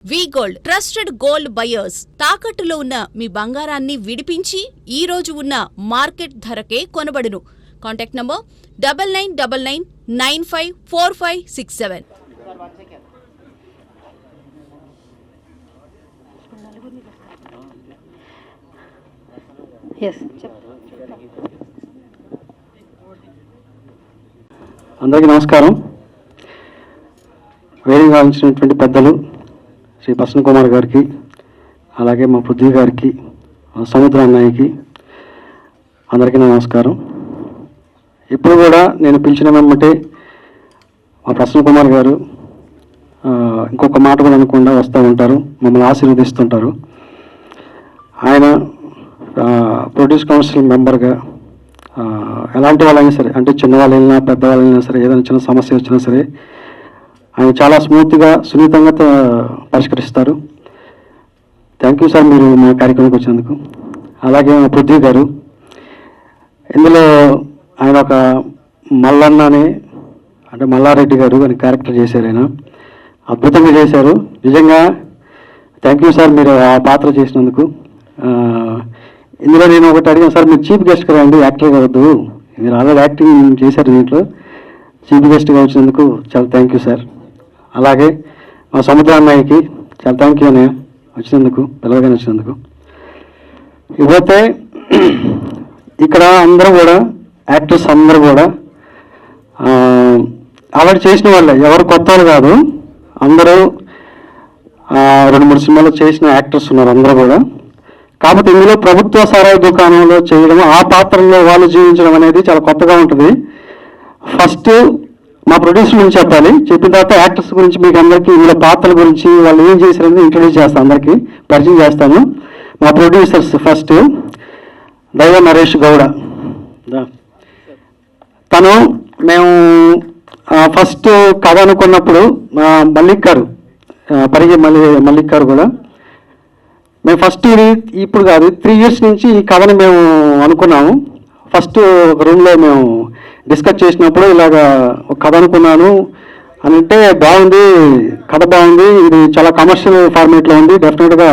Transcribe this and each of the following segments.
వి gold trusted gold buyers తాకట్టులో ఉన్న మీ బంగారాన్ని విడిపించి ఈ రోజు ఉన్న మార్కెట్ ధరకే కొనబడును. Contact number 9999954567. అందరికీ నమస్కారం. వేదికగా ఉంచినటువంటి పెద్దలు శ్రీ ప్రసన్న కుమార్ గారికి, అలాగే మా పృథ్వీ గారికి, సముద్ర అన్నయ్యకి అందరికీ నమస్కారం. ఇప్పుడు కూడా నేను పిలిచిన వెంబటే మా ప్రసన్న కుమార్ గారు ఇంకొక మాట కూడా అనకుండా వస్తూ ఉంటారు, మమ్మల్ని ఆశీర్వదిస్తుంటారు. ఆయన ప్రొడ్యూస్ కౌన్సిల్ మెంబర్గా ఎలాంటి వాళ్ళైనా సరే, అంటే చిన్నవాళ్ళు వెళ్ళినా పెద్దవాళ్ళు వెళ్ళినా సరే, ఏదైనా చిన్న సమస్య వచ్చినా సరే ఆయన చాలా స్మూత్గా సున్నితంగా పరిష్కరిస్తారు. థ్యాంక్ యూ సార్, మీరు మా కార్యక్రమానికి వచ్చినందుకు. అలాగే మా పృథ్వీ గారు, ఇందులో ఆయన ఒక మల్లన్న అని, అంటే మల్లారెడ్డి గారు అని క్యారెక్టర్ చేశారు. ఆయన అద్భుతంగా చేశారు. నిజంగా థ్యాంక్ యూ సార్, మీరు ఆ పాత్ర చేసినందుకు. ఇందులో నేను ఒకటి అడిగాను సార్, మీరు చీఫ్ గెస్ట్గా రండి, యాక్టర్ కావద్దు, మీరు ఆల్రెడీ యాక్టింగ్ చేశారు, దీంట్లో చీఫ్ గెస్ట్గా వచ్చినందుకు చాలా థ్యాంక్ యూ సార్. అలాగే మా సముద్ర అన్నయ్యకి చాలా థ్యాంక్ యూ అన్నయ్య, వచ్చినందుకు, పిల్లలుగానే వచ్చినందుకు. ఇకపోతే ఇక్కడ అందరూ కూడా యాక్టర్స్ అందరూ కూడా ఆల్రెడీ చేసిన వాళ్ళే, ఎవరు కొత్త వాళ్ళు కాదు, అందరూ 2-3 సినిమాలు చేసిన యాక్టర్స్ ఉన్నారు అందరూ కూడా. కాకపోతే ఇందులో ప్రభుత్వ సారాయి దుకాణంలో చేయడం, ఆ పాత్రలో వాళ్ళు జీవించడం అనేది చాలా కొత్తగా ఉంటుంది. ఫస్ట్ మా ప్రొడ్యూసర్ గురించి చెప్పాలి, చెప్పిన తర్వాత యాక్టర్స్ గురించి మీకు అందరికీ ఇందులో పాత్రల గురించి వాళ్ళు ఏం చేశారని ఇంట్రొడ్యూస్ చేస్తాను, అందరికీ పరిచయం చేస్తాను. మా ప్రొడ్యూసర్స్ ఫస్ట్ దైవ నరేష్ గౌడ. తను మేము ఫస్ట్ కథ అనుకున్నప్పుడు మల్లిక్ గారు, మల్లిక్ గారు కూడా, మేము ఫస్ట్ ఇది ఇప్పుడు కాదు 3 years నుంచి ఈ కథను మేము అనుకున్నాము. ఫస్ట్ ఒక రూమ్లో మేము డిస్కస్ చేసినప్పుడు ఇలాగా ఒక కథ అనుకున్నాను అని అంటే, బాగుంది కథ, బాగుంది, ఇది చాలా కమర్షియల్ ఫార్మేట్లో ఉంది, డెఫినెట్గా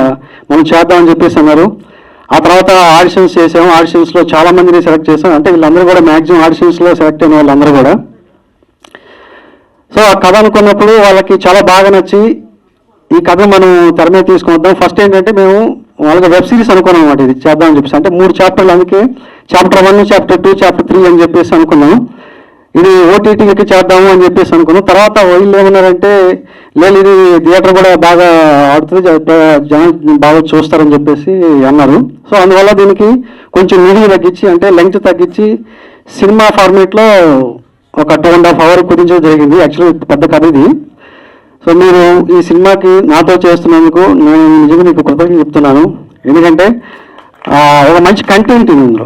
మనం చేద్దామని చెప్పేసి అన్నారు. ఆ తర్వాత ఆడిషన్స్ చేసాము, ఆడిషన్స్లో చాలామందిని సెలెక్ట్ చేసాం, అంటే వీళ్ళందరూ కూడా మ్యాక్సిమం ఆడిషన్స్లో సెలెక్ట్ అయిన వాళ్ళందరూ కూడా. సో ఆ కథ అనుకున్నప్పుడు వాళ్ళకి చాలా బాగా నచ్చి ఈ కథ మనం తెర మీద తీసుకుందాం. ఫస్ట్ ఏంటంటే మేము వాళ్ళకి వెబ్ సిరీస్ అనుకున్నాం అన్నమాట, ఇది చేద్దామని చెప్పేసి. అంటే 3 chapters, అందుకే Chapter 1, Chapter 2, Chapter 3 అని చెప్పేసి అనుకున్నాం. ఇది ఓటీటీకి చేద్దాము అని చెప్పేసి అనుకున్నాం. తర్వాత వీళ్ళు ఏమన్నారంటే, లేదు ఇది థియేటర్ కూడా బాగా ఆడుతుంది, జనం బాగా చూస్తారని చెప్పేసి అన్నారు. సో అందువల్ల దీనికి కొంచెం నిడివి తగ్గించి, అంటే లెంగ్త్ తగ్గించి, సినిమా ఫార్మేట్లో ఒక 2.5 hours కుదించడం జరిగింది. యాక్చువల్లీ పెద్ద కథ ఇది. సో మీరు ఈ సినిమాకి నాతో చేస్తున్నందుకు నేను నిజంగా మీకు కృతజ్ఞతలు చెప్తున్నాను. ఎందుకంటే ఒక మంచి కంటెంట్ ఉంది ఇందులో,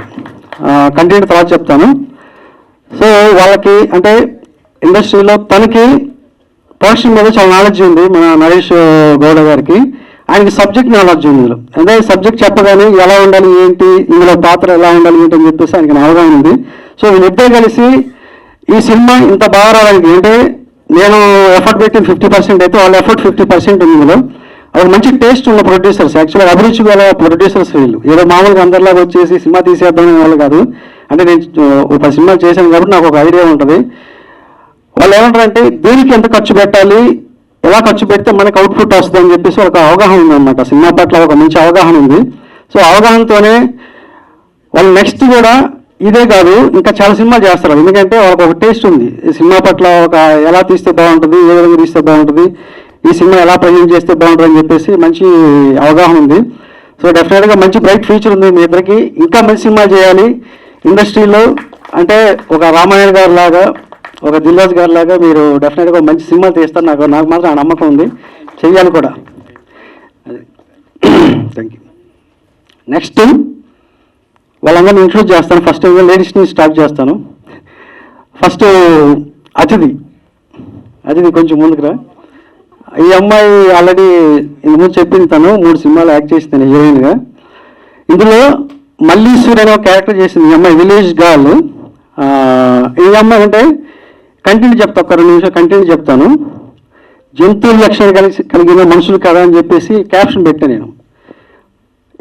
కంటెంట్ తర్వాత చెప్తాను. సో వాళ్ళకి అంటే ఇండస్ట్రీలో తనకి ప్రొడక్షన్ మీద చాలా నాలెడ్జ్ ఉంది, మన నరేష్ గౌడ గారికి. ఆయనకి సబ్జెక్ట్ నాలెడ్జ్ ఉంది ఇందులో, అంటే సబ్జెక్ట్ చెప్పగానే ఎలా ఉండాలి ఏంటి, ఇందులో పాత్ర ఎలా ఉండాలి ఏంటి అని చెప్పేసి ఆయనకి అవగాహన ఉంది. సో వీళ్ళిద్దరూ కలిసి ఈ సినిమా ఇంత బాగా రావడానికి, అంటే నేను ఎఫర్ట్ పెట్టిన 50% అయితే వాళ్ళ ఎఫర్ట్ 50% ఉంది ఇందులో. అది మంచి టేస్ట్ ఉన్న ప్రొడ్యూసర్స్, యాక్చువల్గా అభిరుచి గల ప్రొడ్యూసర్స్ వీళ్ళు. ఏదో మామూలుగా అందరిలాగా వచ్చేసి సినిమా తీసేద్దామనే వాళ్ళు కాదు. అంటే నేను ఒక 10 సినిమాలు చేశాను కాబట్టి నాకు ఒక ఐడియా ఉంటుంది. వాళ్ళు ఏమంటారంటే దీనికి ఎంత ఖర్చు పెట్టాలి, ఎలా ఖర్చు పెడితే మనకి అవుట్పుట్ వస్తుంది అని చెప్పేసి ఒక అవగాహన ఉంది అనమాట. సినిమా పట్ల ఒక మంచి అవగాహన ఉంది. సో అవగాహనతోనే వాళ్ళు నెక్స్ట్ కూడా ఇదే కాదు ఇంకా చాలా సినిమాలు చేస్తారు. ఎందుకంటే వాళ్ళకి ఒక టేస్ట్ ఉంది ఈ సినిమా పట్ల, ఒక ఎలా తీస్తే బాగుంటుంది, ఏ విధంగా తీస్తే బాగుంటుంది, ఈ సినిమా ఎలా ప్రజెంట్ చేస్తే బాగుంటుంది అని చెప్పేసి మంచి అవగాహన ఉంది. సో డెఫినెట్గా మంచి బ్రైట్ ఫ్యూచర్ ఉంది మీ ఇద్దరికి. ఇంకా మంచి సినిమాలు చేయాలి ఇండస్ట్రీలో. అంటే ఒక రామాయణ గారి లాగా, ఒక దిల్రాజ్ గారి లాగా మీరు డెఫినెట్గా మంచి సినిమాలు తీస్తారు, నాకు మాత్రం ఆ నమ్మకం ఉంది, చెయ్యాలి కూడా. Thank you. నెక్స్ట్ వాళ్ళందరినీ ఇంట్రొడ్యూస్ చేస్తాను. ఫస్ట్ లేడీస్ని స్టార్ట్ చేస్తాను. ఫస్ట్ అతిథి కొంచెం ముందుకురా. ఈ అమ్మాయి ఆల్రెడీ ఇంతకుముందు చెప్పింది, తను 3 సినిమాలు యాక్ట్ చేసింది హీరోయిన్గా. ఇందులో మల్లీశ్వరి అనే ఒక క్యారెక్టర్ చేసింది ఈ అమ్మాయి, విలేజ్ గర్ల్. ఈ అమ్మాయి అంటే కంటెంట్ చెప్తా, ఒక 2 నిమిషాలు కంటెంట్ చెప్తాను. జంతువుల లక్షణం కలిగిన మనుషులు కదా అని చెప్పేసి క్యాప్షన్ పెట్టాను నేను.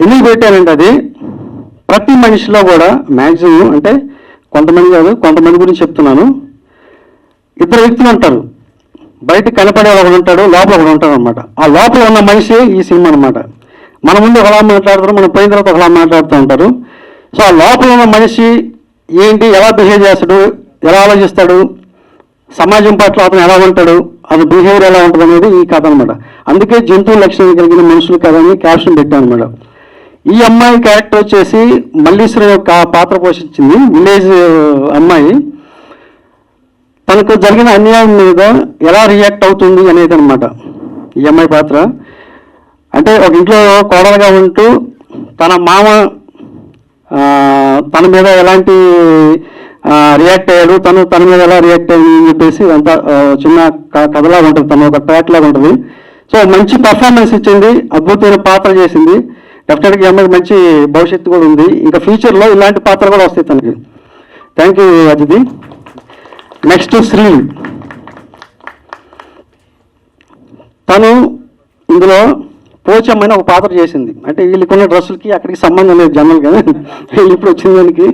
ఎందుకు పెట్టానంటే అది ప్రతి మనిషిలో కూడా మ్యాక్సిమం, అంటే కొంతమంది కాదు కొంతమంది గురించి చెప్తున్నాను, ఇద్దరు వ్యక్తులు ఉంటారు. బయట కనపడే ఒకడు ఉంటాడు, లోపల ఒకడు ఉంటాడు అనమాట. ఆ లోపల ఉన్న మనిషి ఈ సినిమా అనమాట. మన ముందు ఒకలా మాట్లాడతారు, మనం పోయిన తర్వాత ఒకలా మాట్లాడుతూ ఉంటారు. సో ఆ లోపల ఉన్న మనిషి ఏంటి, ఎలా బిహేవ్ చేస్తాడు, ఎలా ఆలోచిస్తాడు, సమాజం పట్ల అతను ఎలా ఉంటాడు, అతని బిహేవియర్ ఎలా ఉంటుంది అనేది ఈ కథ అనమాట. అందుకే జంతువుల లక్షణం కలిగిన మనుషులు కథ అని క్యాప్షన్ పెట్టాను అనమాట. ఈ అమ్మాయి క్యారెక్టర్ వచ్చేసి మల్లీశ్వరి యొక్క పాత్ర పోషించింది. విలేజ్ అమ్మాయి తనకు జరిగిన అన్యాయం మీద ఎలా రియాక్ట్ అవుతుంది అనేది అనమాట ఈ అమ్మాయి పాత్ర. అంటే ఒక ఇంట్లో కోడలుగా ఉంటూ తన మామ తన మీద ఎలాంటి రియాక్ట్ అయ్యాడు, తన మీద ఎలా రియాక్ట్ అయ్యింది అని చెప్పేసి అంతా చిన్న కథలాగా ఉంటుంది, తను ఒక ట్రాక్ లాగా ఉంటుంది. సో మంచి పర్ఫార్మెన్స్ ఇచ్చింది, అద్భుతమైన పాత్ర చేసింది. డెఫినెట్గా ఈ అమ్మాయికి మంచి భవిష్యత్తు కూడా ఉంది. ఇంకా ఫ్యూచర్లో ఇలాంటి పాత్ర కూడా వస్తాయి తనకి. Thank you Ajithi. Next Sri, తను ఇందులో పోచమ్మని ఒక పాత్ర చేసింది. అంటే వీళ్ళకున్న డ్రెస్సులకి అక్కడికి సంబంధం లేదు జనరల్గా, వీళ్ళు ఇప్పుడు వచ్చిన దానికి.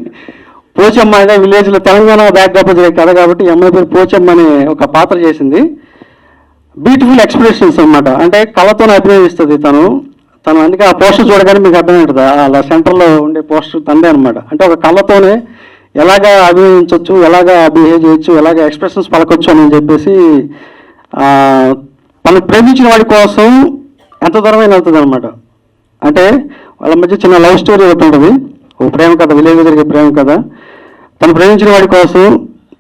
పోచమ్మ అనే విలేజ్లో తెలంగాణ బ్యాక్డ్రాప్ కథ కాబట్టి ఈ అమ్మాయి పేరు పోచమ్మ అనే ఒక పాత్ర చేసింది. బ్యూటిఫుల్ ఎక్స్ప్రెషన్స్ అనమాట, అంటే కళతో అభినయిస్తుంది తను. అందుకే ఆ పోస్టర్ చూడగానే మీకు అర్థమవుతుంది, అలా సెంటర్లో ఉండే పోస్టర్ తండే అనమాట. అంటే ఒక కళతోనే ఎలాగా అభినయించవచ్చు, ఎలాగా బిహేవ్ చేయొచ్చు, ఎలాగ ఎక్స్ప్రెషన్స్ పలకొచ్చు అని చెప్పేసి తను ప్రేమించిన వాడి కోసం ఎంత దూరమైన వెళ్తుంది అనమాట. అంటే వాళ్ళ మధ్య చిన్న లవ్ స్టోరీ అవుతుంటుంది, ఒక ప్రేమ కథ, విలేజ్ జరిగే ప్రేమ కథ. తను ప్రేమించిన వాడి కోసం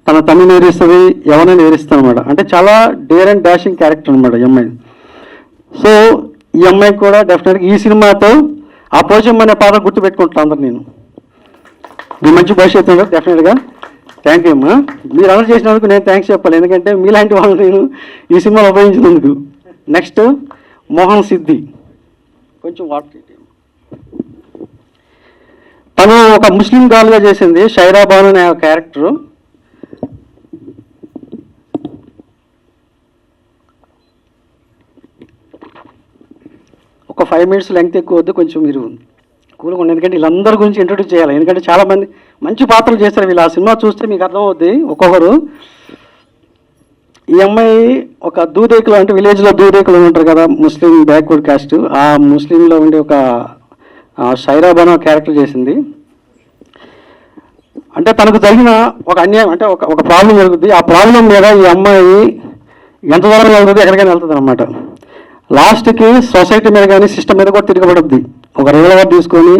తన తల్లిని నేరిస్తుంది, ఎవరైనా నేరిస్తుంది అనమాట. అంటే చాలా డేర్ అండ్ డాషింగ్ క్యారెక్టర్ అనమాట ఈ అమ్మాయి. సో ఈ అమ్మాయికి కూడా డెఫినెట్గా ఈ సినిమాతో ఆ పోచమ్మ అనే పాత్ర గుర్తుపెట్టుకుంటాను అందరు. నేను మీ మంచి భవిష్యత్తు ఉండదు డెఫినెట్గా. థ్యాంక్ యూ అమ్మా. మీరు అలా చేసినందుకు నేను థ్యాంక్స్ చెప్పాలి, ఎందుకంటే మీలాంటి వాళ్ళు నేను ఈ సినిమాలో ఉపయోగించినందుకు. నెక్స్ట్ మోహన్ సిద్ధి, కొంచెం వాటర్. తను ఒక ముస్లిం గర్ల్గా చేసింది షైరా బాను అనే క్యారెక్టరు. ఒక 5 minutes లెంగ్త్ ఎక్కువ వద్దు, కొంచెం మీరు కూల్గా ఉండి, ఎందుకంటే వీళ్ళందరి గురించి ఇంట్రొడ్యూస్ చేయాలి. ఎందుకంటే చాలామంది మంచి పాత్రలు చేస్తారు వీళ్ళు. ఆ సినిమా చూస్తే మీకు అర్థమవుద్ది ఒక్కొక్కరు. ఈ అమ్మాయి ఒక దూదేకులు, అంటే విలేజ్లో దూదేకులు ఉంటారు కదా, ముస్లిం బ్యాక్వర్డ్ కాస్ట్, ఆ ముస్లింలో ఉండే ఒక షైరా బాను క్యారెక్టర్ చేసింది. అంటే తనకు జరిగిన ఒక అన్యాయం, అంటే ఒక ప్రాబ్లం జరుగుతుంది. ఆ ప్రాబ్లం మీద ఈ అమ్మాయి ఎంత దూరం వెళ్తుంది, ఎక్కడికైనా వెళ్తుంది అనమాట. లాస్ట్కి సొసైటీ మీద కానీ సిస్టమ్ మీద కూడా తిరగబడుద్ది. ఒక రివల్వర్ తీసుకొని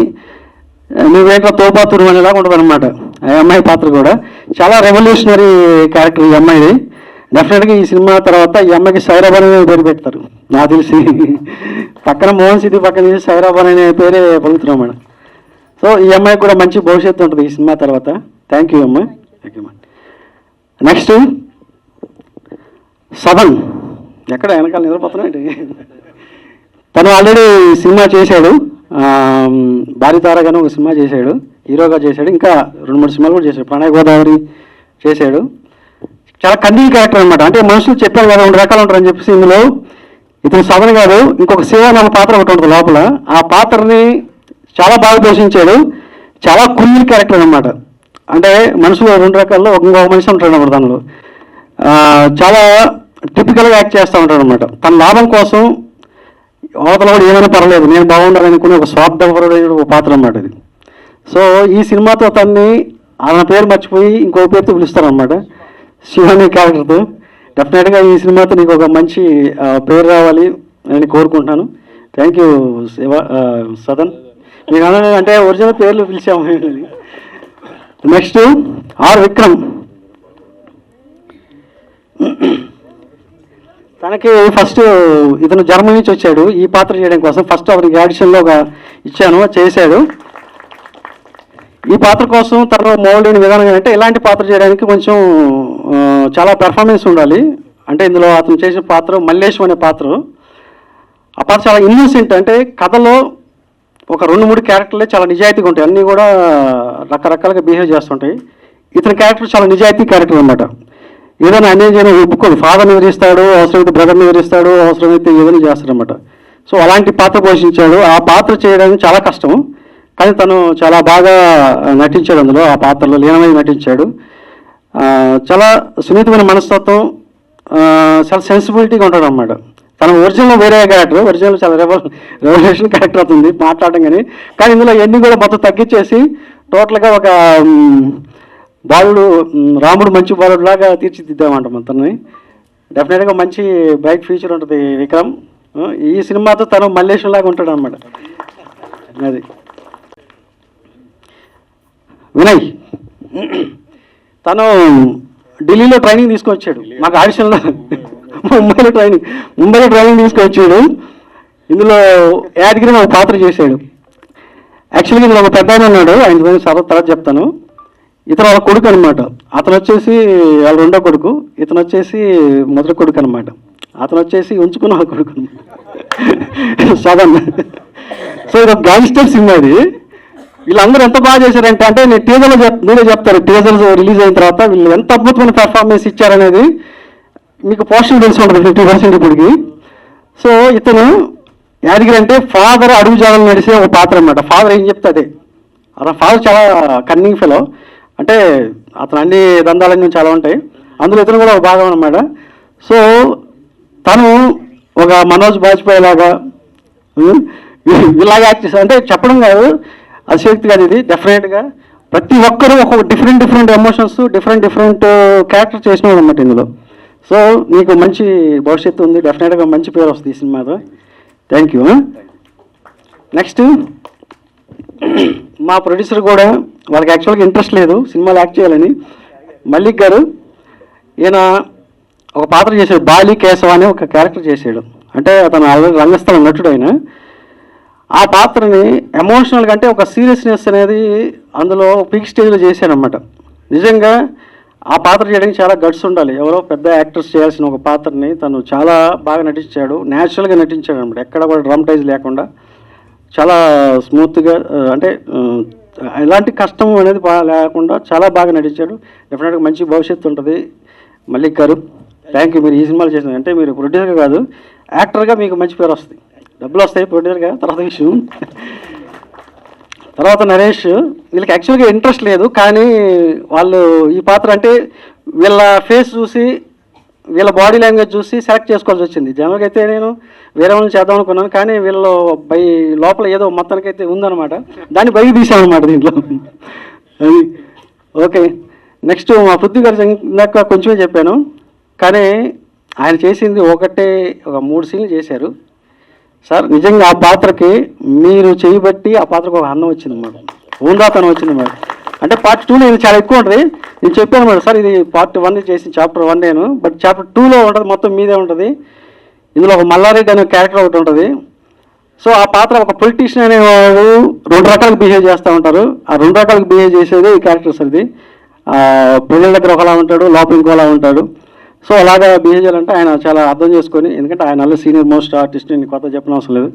నువ్వేంట్లో తోపాతురు అనేలాగా ఉంటుంది అనమాట ఆ అమ్మాయి పాత్ర కూడా. చాలా రెవల్యూషనరీ క్యారెక్టర్ ఈ అమ్మాయిది. డెఫినెట్గా ఈ సినిమా తర్వాత ఈ అమ్మాయికి సైరాబాన్ అనే పేరు పెడతారు నాకు తెలిసి. పక్కన మోహన్ సిద్ధి పక్కన సైరాబాన్ అనే పేరే పలుకుతున్నాం మేడం. సో ఈ అమ్మాయికి కూడా మంచి భవిష్యత్తు ఉంటుంది ఈ సినిమా తర్వాత. థ్యాంక్ యూ అమ్మా. థ్యాంక్ యూ అమ్మా. నెక్స్ట్ సదన్, ఎక్కడ వెనకాల నిద్రపోతున్నాడు. తను ఆల్రెడీ సినిమా చేశాడు, భారీ తారగానే ఒక సినిమా చేశాడు, హీరోగా చేశాడు. ఇంకా 2-3 సినిమాలు కూడా చేశాడు, ప్రణయ గోదావరి చేశాడు. చాలా కన్నింగ్ క్యారెక్టర్ అనమాట. అంటే మనుషులు చెప్పారు కదా 2 రకాలు ఉంటారని చెప్పేసి ఇందులో ఇతను సదన్ కాదు, ఇంకొక శివ అనే పాత్ర ఒకటి ఉంటుంది లోపల. ఆ పాత్రని చాలా బాగా పోషించాడు. చాలా కుల్లి క్యారెక్టర్ అనమాట. అంటే మనుషులు 2 రకాల్లో ఇంకొక మనిషి ఉంటాడు అన్నమాట. దానిలో చాలా టిపికల్గా యాక్ట్ చేస్తూ ఉంటాడు అనమాట. తన లాభం కోసం అవతల కూడా ఏమైనా పర్లేదు, నేను బాగుండాలని అనుకునే ఒక స్వార్థపరుడైన ఒక పాత్ర అన్నమాట ఇది. సో ఈ సినిమాతో తన్ని ఆయన పేరు మర్చిపోయి ఇంకో పేరుతో పిలుస్తారనమాట, శివాని క్యారెక్టర్తో. డెఫినెట్గా ఈ సినిమాతో నీకు ఒక మంచి పేరు రావాలి అని కోరుకుంటున్నాను. Thank you Shiva Sadan. మీకు అంటే ఒరిజినల్ పేర్లు పిలిచాము. Next are Vikram. తనకి ఫస్ట్ ఇతను జర్మనీ నుంచి వచ్చాడు ఈ పాత్ర చేయడం కోసం. ఫస్ట్ అతనికి ఆడిషన్లో ఇచ్చాను, చేశాడు. ఈ పాత్ర కోసం తను మోల్డ్ అయిన విధానం అంటే ఇలాంటి పాత్ర చేయడానికి కొంచెం చాలా పెర్ఫార్మెన్స్ ఉండాలి. అంటే ఇందులో అతను చేసిన పాత్ర మల్లేశం అనే పాత్ర. ఆ పాత్ర చాలా ఇన్నోసెంట్, అంటే కథలో ఒక 2-3 క్యారెక్టర్లే చాలా నిజాయితీగా ఉంటాయి, అన్నీ కూడా రకరకాలుగా బిహేవ్ చేస్తుంటాయి. ఇతని క్యారెక్టర్ చాలా నిజాయితీ క్యారెక్టర్ అనమాట. ఏదైనా అన్యాయం చేయడం ఒప్పుకోడు. ఫాదర్ని ఎదిరిస్తాడు, అవసరమైతే బ్రదర్ని ఎదిరిస్తాడు, అవసరమైతే ఏదైనా చేస్తాడనమాట. సో అలాంటి పాత్ర పోషించాడు. ఆ పాత్ర చేయడానికి చాలా కష్టం, కానీ తను చాలా బాగా నటించాడు అందులో. ఆ పాత్రలో లీనమై నటించాడు. చాలా సున్నితమైన మనస్తత్వం, చాలా సెన్సిబిలిటీగా ఉంటాడు అన్నమాట. తన ఒరిజినల్ వేరే క్యారెక్టర్, ఒరిజినల్ చాలా రెవల్యూషన్ క్యారెక్టర్ అవుతుంది మాట్లాడడం, కానీ ఇందులో ఎన్ని కూడా మొత్తం తగ్గించేసి టోటల్గా ఒక బాలుడు, రాముడు మంచి బాలుడు లాగా తీర్చిదిద్దామంట మొత్తాన్ని. డెఫినెట్గా మంచి బ్రైట్ ఫ్యూచర్ ఉంటుంది విక్రమ్. ఈ సినిమాతో తను మల్లేశం లాగా ఉంటాడు అనమాట. అది వినయ్, తను ఢిల్లీలో ట్రైనింగ్ తీసుకొచ్చాడు మాకు ఆడిషన్లో. ముంబైలో ట్రైనింగ్ తీసుకొచ్చాడు. ఇందులో యాదగిరి ఒక పాత్ర చేశాడు. యాక్చువల్గా ఇందులో ఒక పెద్ద ఆయన ఉన్నాడు, ఆయన తర్వాత చెప్తాను. ఇతను వాళ్ళ కొడుకు అనమాట. అతను వచ్చేసి వాళ్ళ రెండో కొడుకు, ఇతను వచ్చేసి మొదటి కొడుకు అనమాట. అతను వచ్చేసి ఉంచుకున్న వాళ్ళ కొడుకు అనమాట, సదన్. సో ఇది ఒక గ్యాంగ్స్టర్ సినిమా. ఇది వీళ్ళందరూ ఎంత బాగా చేశారంటే, అంటే నేను టీజర్లో మీరే చెప్తారు, టీజర్ రిలీజ్ అయిన తర్వాత వీళ్ళు ఎంత అద్భుతమైన పెర్ఫార్మెన్స్ ఇచ్చారనేది మీకు పోస్టర్ తెలిసి ఉంటుంది 50% ఇప్పటికి. సో ఇతను యాదగిరి అంటే ఫాదర్ అడుగుజాడలు నడిసే ఒక పాత్ర అనమాట. ఫాదర్ ఏం చెప్తే అదే. అలా ఫాదర్ చాలా కన్నింగ్ ఫెలో, అంటే అతను అన్ని దందాలన్నీ చాలా ఉంటాయి, అందులో ఇతను కూడా ఒక భాగం అన్నమాట. సో తను ఒక మనోజ్ బాజ్పేయి లాగా ఇలాగ యాక్ట్ చేశారు. అంటే చెప్పడం కాదు, అతిశక్తి కాదు ఇది. డెఫినెట్గా ప్రతి ఒక్కరూ ఒక డిఫరెంట్ ఎమోషన్స్, డిఫరెంట్ క్యారెక్టర్ చేసినాడు అన్నమాట ఇందులో. సో నీకు మంచి భవిష్యత్తు ఉంది, డెఫినెట్గా మంచి పేరు వస్తుంది ఈ సినిమాతో. Thank you. నెక్స్ట్ మా ప్రొడ్యూసర్ కూడా, వాళ్ళకి యాక్చువల్గా ఇంట్రెస్ట్ లేదు సినిమాలో యాక్ట్ చేయాలని, మల్లిక్ గారు. ఈయన ఒక పాత్ర చేశాడు, బాలి కేశవ అనే ఒక క్యారెక్టర్ చేశాడు. అంటే అతను ఆల్రెడీ రంగస్థలం నటుడు ఆయన. ఆ పాత్రని ఎమోషనల్గా, అంటే ఒక సీరియస్నెస్ అనేది అందులో పీక్ స్టేజ్లో చేశాడనమాట. నిజంగా ఆ పాత్ర చేయడానికి చాలా గట్స్ ఉండాలి. ఎవరో పెద్ద యాక్టర్స్ చేయాల్సిన ఒక పాత్రని తను చాలా బాగా నటించాడు, న్యాచురల్గా నటించాడు అనమాట. ఎక్కడ కూడా డ్రామటైజ్ లేకుండా చాలా స్మూత్గా, అంటే ఎలాంటి కష్టం అనేది లేకుండా చాలా బాగా నటించాడు. డెఫినెట్గా మంచి భవిష్యత్తు ఉంటుంది మల్లిక్ గారు. Thank you. మీరు ఈ సినిమాలు చేసిన, అంటే మీరు ప్రొడ్యూసర్గా కాదు యాక్టర్గా మీకు మంచి పేరు వస్తుంది, డబ్బులు వస్తాయి ప్రొడ్యూసర్గా, తర్వాత విషయం. తర్వాత నరేష్, వీళ్ళకి యాక్చువల్గా ఇంట్రెస్ట్ లేదు, కానీ వాళ్ళు ఈ పాత్ర అంటే వీళ్ళ ఫేస్ చూసి, వీళ్ళ బాడీ లాంగ్వేజ్ చూసి సెలెక్ట్ చేసుకోవాల్సి వచ్చింది. జనరల్గా అయితే నేను వేరే వాళ్ళని చేద్దాం అనుకున్నాను, కానీ వీళ్ళు లోపల ఏదో మొత్తానికైతే ఉందన్నమాట, దాన్ని బయట తీసామన్నమాట దీంట్లో. అది ఓకే. నెక్స్ట్ మా పృథ్వీ గారు ఇందాక కొంచెమే చెప్పాను, కానీ ఆయన చేసింది ఒక 3 సీన్లు చేశారు సార్. నిజంగా ఆ పాత్రకి మీరు చేయబట్టి ఆ పాత్రకు ఒక అందం వచ్చింది అన్నమాట, ఊందాతనం వచ్చింది అన్నమాట. అంటే పార్ట్ 2 నేను చాలా ఎక్కువ ఉంటుంది. నేను చెప్పాను అన్నమాట, సార్ ఇది పార్ట్ 1 చేసిన చాప్టర్ 1 నేను, బట్ చాప్టర్ 2లో ఉంటుంది, మొత్తం మీదే ఉంటుంది. ఇందులో ఒక మల్లారెడ్డి అనే క్యారెక్టర్ ఒకటి ఉంటుంది. సో ఆ పాత్ర ఒక పొలిటీషియన్ అనేవాడు 2 రకాలుగా బిహేవ్ చేస్తూ ఉంటారు. ఆ 2 రకాలుగా బిహేవ్ చేసేది ఈ క్యారెక్టర్ సార్. ఇది ప్రజల దగ్గర ఒకలా ఉంటాడు, లోపల ఇంకోలా ఉంటాడు. సో అలాగా బిహేవ్ చేయాలంటే ఆయన చాలా అర్థం చేసుకొని, ఎందుకంటే ఆయన అలా సీనియర్ మోస్ట్ ఆర్టిస్ట్, నేను కొత్త చెప్పనవసరం లేదు.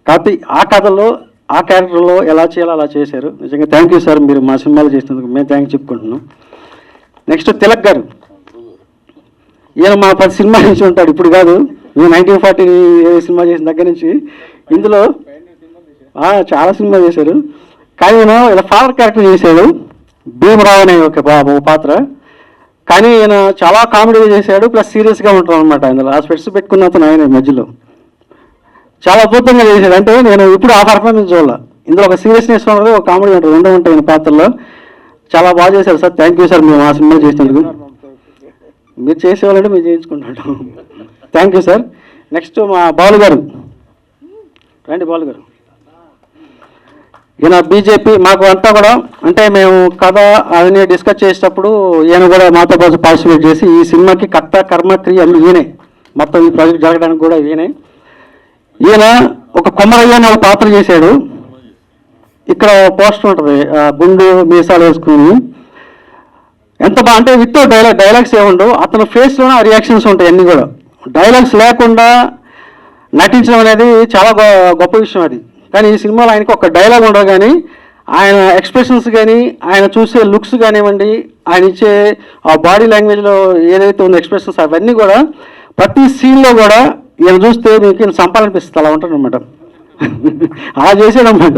కాబట్టి ఆ కథలో, ఆ క్యారెక్టర్లో ఎలా చేయాలో అలా చేశారు. నిజంగా థ్యాంక్ యూ సార్, మీరు మా సినిమాలు చేసినందుకు మేము థ్యాంక్స్ చెప్పుకుంటున్నాం. నెక్స్ట్ తిలక్ గారు, ఈయన మా 10 సినిమా నుంచి ఉంటాడు, ఇప్పుడు కాదు, మేము 1940 సినిమా చేసిన దగ్గర నుంచి. ఇందులో చాలా సినిమా చేశారు, కానీ ఈయన ఇలా ఫాదర్ క్యారెక్టర్ చేశాడు, భీమరావు అనే ఒక పాత్ర. కానీ ఈయన చాలా కామెడీగా చేశాడు, ప్లస్ సీరియస్గా ఉంటాడు అనమాట. అందులో ఆ స్పెట్స్ పెట్టుకున్న అతను ఆయన మధ్యలో చాలా అద్భుతంగా చేశాడు. అంటే నేను ఇప్పుడు ఆ పర్ఫార్మెన్స్ చూడాల, ఇందులో ఒక సీరియస్నెస్ ఉంటుంది, ఒక కామెడీ ఉంటుంది, 2 ఉంటాయి ఈయన పాత్రలో. చాలా బాగా చేశారు సార్. థ్యాంక్ యూ సార్, మేము ఆ సినిమా చేసినందుకు. మీరు చేసేవాళ్ళంటే మీరు చేయించుకుంటాడు. Thank you sir. నెక్స్ట్ మా బాలు గారు, రండి బాలు గారు. ఈయన బీజేపీ, మాకు అంతా కూడా, అంటే మేము కథ అవన్నీ డిస్కస్ చేసేటప్పుడు ఈయన కూడా మాతో పాటు పార్టిసిపేట్ చేసి ఈ సినిమాకి కర్త కర్మ క్రియ అన్ని ఈయనే, మొత్తం ఈ ప్రాజెక్ట్ జరగడానికి కూడా ఈయనే. ఈయన ఒక కొమ్మరయ్య అనే ఒక పాత్ర చేశాడు. ఇక్కడ పోస్టర్ ఉంటుంది, గుండు మీసాలు వేసుకుని, ఎంత బాగా అంటే విత్ డైలాగ్స్ ఏముండవు, అతని ఫేస్లోనే ఆ రియాక్షన్స్ ఉంటాయి అన్నీ కూడా. డైలాగ్స్ లేకుండా నటించడం అనేది చాలా గొప్ప విషయం అది. కానీ ఈ సినిమాలో ఆయనకి ఒక డైలాగ్ ఉండదు, కానీ ఆయన ఎక్స్ప్రెషన్స్ కానీ ఆయన చూసే లుక్స్ కానివ్వండి, ఆయన ఇచ్చే ఆ బాడీ లాంగ్వేజ్లో ఏదైతే ఉందో ఎక్స్ప్రెషన్స్ అవన్నీ కూడా ప్రతి సీన్లో కూడా ఈయన చూస్తే మీకు ఈయన సంపాలనిపిస్తుంది, అలా ఉంటాడు అనమాట. అలా చేసాడనమాట.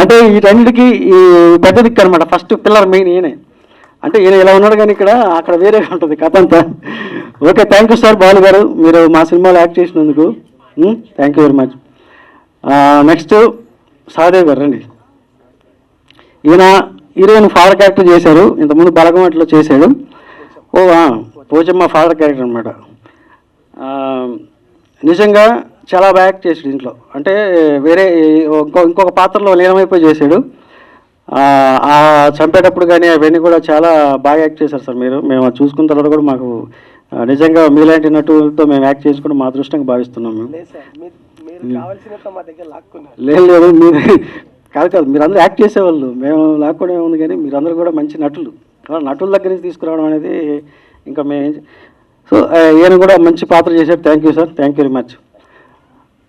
అంటే వీటన్నిటికీ ఈ పెద్ద దిక్కు అనమాట. ఫస్ట్ పిల్లర్ మెయిన్ ఈయనే. అంటే ఈయన ఇలా ఉన్నాడు కానీ అక్కడ వేరేగా ఉంటుంది కథ అంతా. Okay, thank you sir Balu గారు, మీరు మా సినిమాలో యాక్ట్ చేసినందుకు thank you very much. Next Sahadev గారు రండి. ఈయన హీరోయిన్ ఫాదర్ క్యారెక్టర్ చేశారు, ఇంతకుముందు బలగమట్లో చేశాడు. పోచమ్మ ఫాదర్ క్యారెక్టర్ అనమాట. నిజంగా చాలా బాగా యాక్ట్ చేసాడు ఇంట్లో. అంటే వేరే ఇంకొక పాత్రలో లీనమైపోయి చేశాడు. ఆ చంపేటప్పుడు కానీ అవన్నీ కూడా చాలా బాగా యాక్ట్ చేశారు సార్ మీరు. మేము అది చూసుకున్న తర్వాత కూడా మాకు నిజంగా మీలాంటి నటులతో మేము యాక్ట్ చేసుకుని మా అదృష్టంగా భావిస్తున్నాం మేము. లేదు మీరు కాదు, మీరందరూ యాక్ట్ చేసేవాళ్ళు, మేము లాక్కోవడం ఉంది. కానీ మీరందరూ కూడా మంచి నటులు. నటుల దగ్గర నుంచి తీసుకురావడం అనేది ఇంకా మేము. సో ఈయన కూడా మంచి పాత్ర చేశారు. Thank you sir, thank you very much.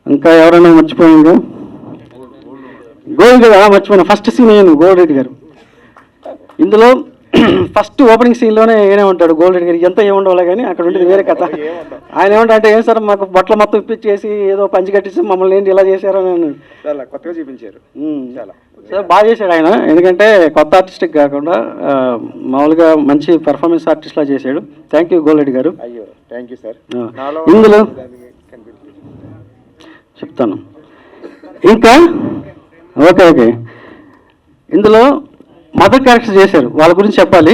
ఇంకా ఎవరైనా మర్చిపోయిందా? గోల్డ్ రెడ్డి మర్చిపోయినా. ఫస్ట్ సీన్ అయ్యాను గోల్డ్ రెడ్డి గారు. ఇందులో ఫస్ట్ ఓపెనింగ్ సీన్లోనే ఏనే ఉంటాడు గోల్డ్ రెడ్డి గారు. ఎంత ఏముండవాలి కానీ అక్కడ ఉండేది వేరే కథ. ఆయన ఏమంటా అంటే ఏం సార్ మాకు బట్టలు మొత్తం ఇప్పించేసి ఏదో పంచి కట్టేసి మమ్మల్ని ఏంటి ఇలా చేశారు అని అన్నాడు. చాలా కొత్తగా చూపించారు. చాలా సార్ బాగా చేశాడు ఆయన. ఎందుకంటే కొత్త ఆర్టిస్ట్కి కాకుండా మామూలుగా మంచి పెర్ఫార్మెన్స్ ఆర్టిస్ట్లా చేశాడు. థ్యాంక్ యూ గోల్డ్ రెడ్డి గారు. అయ్యో థ్యాంక్ యూ సార్. ఇందులో చెప్తాను ఇంకా. ఓకే, ఇందులో మదర్ క్యారెక్టర్ చేశారు, వాళ్ళ గురించి చెప్పాలి.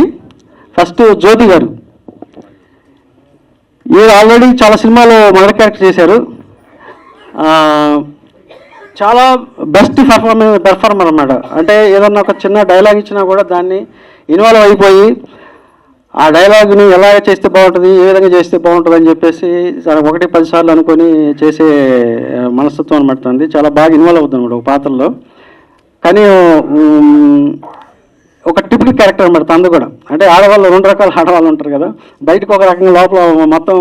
ఫస్ట్ జ్యోతి గారు. మీరు ఆల్రెడీ చాలా సినిమాలో మదర్ క్యారెక్టర్ చేశారు. చాలా బెస్ట్ పెర్ఫార్మర్ అన్నమాట. అంటే ఏదన్నా ఒక చిన్న డైలాగ్ ఇచ్చినా కూడా దాన్ని ఇన్వాల్వ్ అయిపోయి ఆ డైలాగ్ని ఎలా చేస్తే బాగుంటుంది, ఏ విధంగా చేస్తే బాగుంటుంది అని చెప్పేసి 1-10 సార్లు అనుకొని చేసే మనస్తత్వం అనమాట. అంది చాలా బాగా ఇన్వాల్వ్ అవుతుంది అనమాట ఒక పాత్రలో. కానీ ఒక టిపికల్ క్యారెక్టర్ అనమాట తందు కూడా. అంటే ఆడవాళ్ళు 2 రకాల ఆడవాళ్ళు ఉంటారు కదా, బయటకు ఒక రకంగా లోపల మొత్తం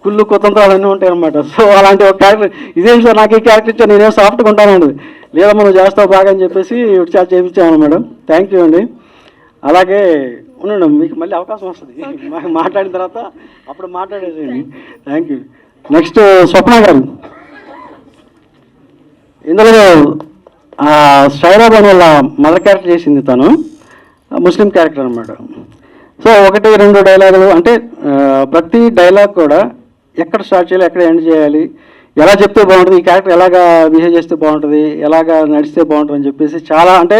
కుళ్ళు కుతంత్రాలు అన్నీ ఉంటాయి అనమాట. సో అలాంటి ఒక క్యారెక్టర్ ఇదేం సార్ నాకు ఈ క్యారెక్టర్ ఇచ్చా, నేనేం సాఫ్ట్గా ఉంటానండి, లేదమ్మా నువ్వు చేస్తావు బాగా అని చెప్పేసి చాలా చేయించాము మేడం. థ్యాంక్ యూ అండి. అలాగే ఉండండి, మీకు మళ్ళీ అవకాశం వస్తుంది మాట్లాడిన తర్వాత, అప్పుడు మాట్లాడేసేయండి. Thank you. Next Swapna garu. ఇందులో షైరాబ్ అని వాళ్ళ మదర్ క్యారెక్టర్ చేసింది, తను ముస్లిం క్యారెక్టర్ అనమాట. సో 1-2 డైలాగులు, అంటే ప్రతి డైలాగ్ కూడా ఎక్కడ స్టార్ట్ చేయాలి, ఎక్కడ ఎండ్ చేయాలి, ఎలా చెప్తే బాగుంటుంది, ఈ క్యారెక్టర్ ఎలాగా బిహేవ్ చేస్తే బాగుంటుంది, ఎలాగా నడిస్తే బాగుంటుంది అని చెప్పేసి చాలా, అంటే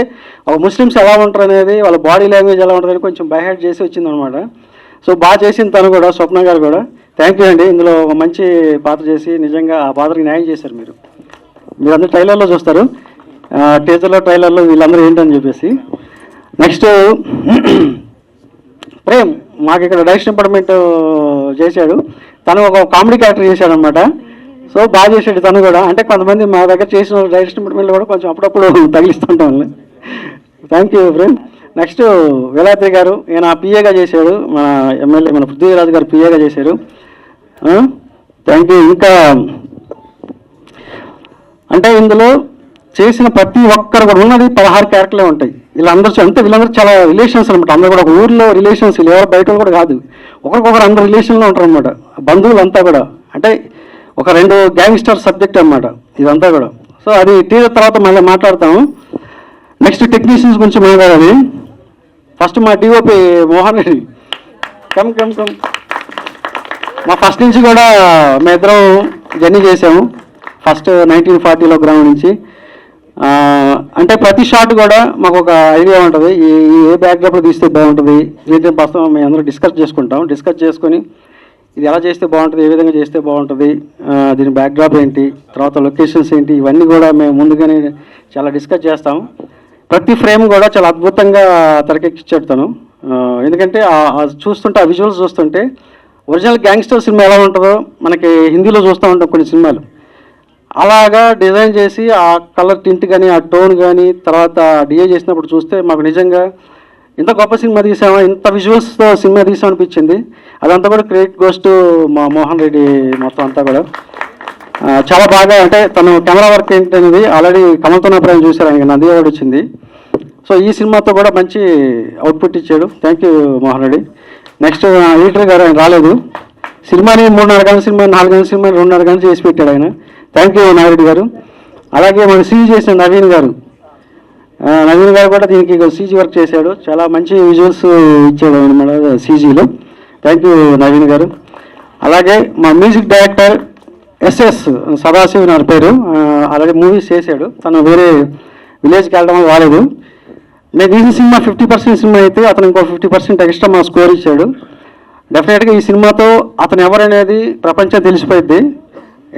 ముస్లిమ్స్ ఎలా ఉంటారు అనేది, వాళ్ళ బాడీ లాంగ్వేజ్ ఎలా ఉంటుందని కొంచెం బైహెడ్ చేసి వచ్చిందనమాట. సో బాగా చేసింది తను కూడా, స్వప్న గారు కూడా. థ్యాంక్ యూ అండి. ఇందులో ఒక మంచి పాత్ర చేసి నిజంగా ఆ పాత్రకి న్యాయం చేశారు మీరు. మీరందరూ ట్రైలర్లో చూస్తారు, టీజర్లో ట్రైలర్లో వీళ్ళందరూ ఏంటని చెప్పేసి. నెక్స్ట్ ప్రేమ్ మాకు ఇక్కడ డైరెక్షన్ డిపార్ట్మెంట్ చేశాడు. తను ఒక కామెడీ క్యారెక్టర్ చేశాడు అనమాట. సో బాగా చేశాడు తను కూడా. అంటే కొంతమంది మా దగ్గర చేసిన డైరెక్షన్ డిపార్ట్మెంట్లో కూడా కొంచెం అప్పుడప్పుడు తగిలిస్తుంటాం వాళ్ళని. Thank you friend. Next Veladri గారు, ఈయన పిఏగా చేశాడు, మన ఎమ్మెల్యే మన పృథ్వీరాజు గారు పిఏగా చేశారు. Thank you. ఇంకా అంటే ఇందులో చేసిన ప్రతి ఒక్కరు కూడా ఉన్నది 16 క్యారెక్టర్లే ఉంటాయి. వీళ్ళందరూ చాలా రిలేషన్స్ అనమాట. అందరూ కూడా ఒక ఊర్లో రిలేషన్స్, ఎవరు బయట కూడా కాదు, ఒకరికొకరు అందరు రిలేషన్లో ఉంటారు అనమాట. బంధువులంతా కూడా, అంటే ఒక 2 గ్యాంగ్స్టర్ సబ్జెక్ట్ అనమాట ఇదంతా కూడా. సో అది టీజర్ తర్వాత మళ్ళీ మాట్లాడతాము. నెక్స్ట్ టెక్నీషియన్స్ గురించి మాట్లాడాలి. ఫస్ట్ మా డిఓపి మోహన్ రెడ్డి. కమ్ మా ఫస్ట్ నుంచి కూడా మేమిద్దరం జర్నీ చేసాము. ఫస్ట్ 1940లో గ్రౌండ్ నుంచి. అంటే ప్రతి షాట్ కూడా మాకు ఒక ఐడియా ఉంటుంది, ఏ బ్యాక్డ్రాప్లో తీస్తే బాగుంటుంది, ఏంటంటే ప్రస్తుతం మేము అందరూ డిస్కస్ చేసుకొని ఇది ఎలా చేస్తే బాగుంటుంది, ఏ విధంగా చేస్తే బాగుంటుంది, దీని బ్యాక్డ్రాప్ ఏంటి, తర్వాత లొకేషన్స్ ఏంటి, ఇవన్నీ కూడా మేము ముందుగానే చాలా డిస్కస్ చేస్తాము. ప్రతి ఫ్రేమ్ కూడా చాలా అద్భుతంగా తెరకెక్కించాడు తను. ఎందుకంటే చూస్తుంటే ఆ విజువల్స్ చూస్తుంటే ఒరిజినల్ గ్యాంగ్స్టర్ సినిమా ఎలా ఉంటుందో మనకి హిందీలో చూస్తూ ఉంటాం కొన్ని సినిమాలు, అలాగా డిజైన్ చేసి ఆ కలర్ టింట్ కానీ ఆ టోన్ కానీ తర్వాత డిఏ చేసినప్పుడు చూస్తే మాకు నిజంగా ఇంత గొప్ప సినిమా తీసామా, ఇంత విజువల్స్తో సినిమా తీసామనిపించింది. అదంతా కూడా క్రెడిట్ గోస్ టు మా మోహన్ రెడ్డి. మొత్తం అంతా కూడా చాలా బాగా, అంటే తను కెమెరా వర్క్ ఏంటనేది ఆల్రెడీ కమల్తో అభిప్రాయం చూశారు, ఆయనకి నంది అవార్డు వచ్చింది. సో ఈ సినిమాతో కూడా మంచి అవుట్పుట్ ఇచ్చాడు. Thank you Mohan Reddy. Next editor గారు ఆయన రాలేదు. సినిమాని 3:30 గంటల సినిమా 4 గంటల సినిమా 2:30 గంటలు చేసి పెట్టాడు ఆయన. థ్యాంక్ యూ నాగిరెడ్డి గారు. అలాగే మన సీజీ చేసిన నవీన్ గారు కూడా దీనికి సీజీ వర్క్ చేశాడు. చాలా మంచి విజువల్స్ ఇచ్చాడు ఆయన మన సీజీలో. థ్యాంక్ యూ నవీన్ గారు. అలాగే మా మ్యూజిక్ డైరెక్టర్ ఎస్ఎస్ సదాశివ్ నా పేరు. అలాగే మూవీస్ చేశాడు. తను వేరే విలేజ్కి వెళ్ళడం రాలేదు. నేను తీసిన సినిమా 50% సినిమా అయితే అతను ఇంకో 50% ఎక్స్ట్రా మా స్కోర్ ఇచ్చాడు. డెఫినెట్గా ఈ సినిమాతో అతను ఎవరనేది ప్రపంచం తెలిసిపోయింది.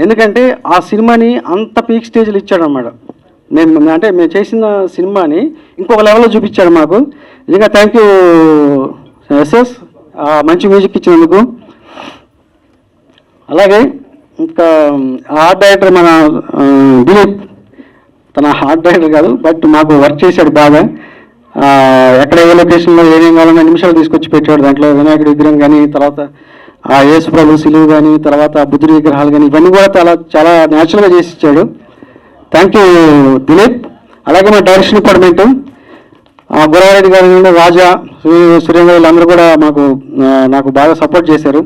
ఎందుకంటే ఆ సినిమాని అంత పీక్ స్టేజ్లో ఇచ్చాడు అన్నమాట. మేము చేసిన సినిమాని ఇంకొక లెవెల్లో చూపించాడు మాకు. నిజంగా థ్యాంక్ యూ ఎస్ఎస్, మంచి మ్యూజిక్ ఇచ్చినందుకు. అలాగే ఇంకా ఆర్ట్ డైరెక్టర్ మన దిలీప్, తన ఆర్ట్ డైరెక్టర్ కాదు బట్ మాకు వర్క్ చేశాడు బాగా. ఎక్కడ ఏ లొకేషన్లో ఏమేం కావాలన్నా నిమిషాలు తీసుకొచ్చి పెట్టాడు. దాంట్లో వినాయకుడి విగ్రహం కానీ, తర్వాత ఆ యేసుప్రభు సిలువు కానీ, తర్వాత బుద్ధుడి విగ్రహాలు కానీ, ఇవన్నీ కూడా చాలా న్యాచురల్గా చేసి ఇచ్చాడు. Thank you Dilip. అలాగే మా డైరెక్షన్ డిపార్ట్మెంట్ గురవారెడ్డి గారి నుండి రాజా, సురేంద్ర వీళ్ళందరూ కూడా నాకు బాగా సపోర్ట్ చేశారు.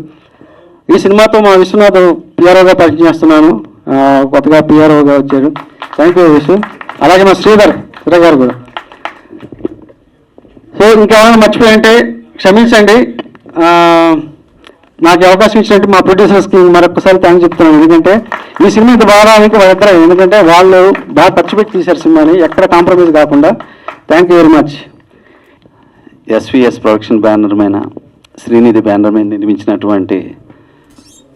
ఈ సినిమాతో మా విశ్వనాథ్ పిఆర్ఓగా పరిచయం చేస్తున్నాను. కొత్తగా పిఆర్ఓగా వచ్చాడు. థ్యాంక్ యూ విశ్వ. అలాగే మా శ్రీధర్ గారు కూడా. సో ఇంకేమైనా మర్చిపోయంటే క్షమించండి. నాకు అవకాశం ఇచ్చినట్టు మా ప్రొడ్యూసర్స్కి మరొకసారి థ్యాంక్స్ చెప్తున్నాను. ఎందుకంటే ఈ సినిమా ఇంత బాగా రావడానికి వాళ్ళిద్దరే, ఎందుకంటే వాళ్ళు బాగా ఖర్చు పెట్టి తీశారు సినిమాని, ఎక్కడ కాంప్రమైజ్ కాకుండా. Thank you very much. SVS production banner మీద, శ్రీనిధి బ్యానర్ మీద నిర్మించినటువంటి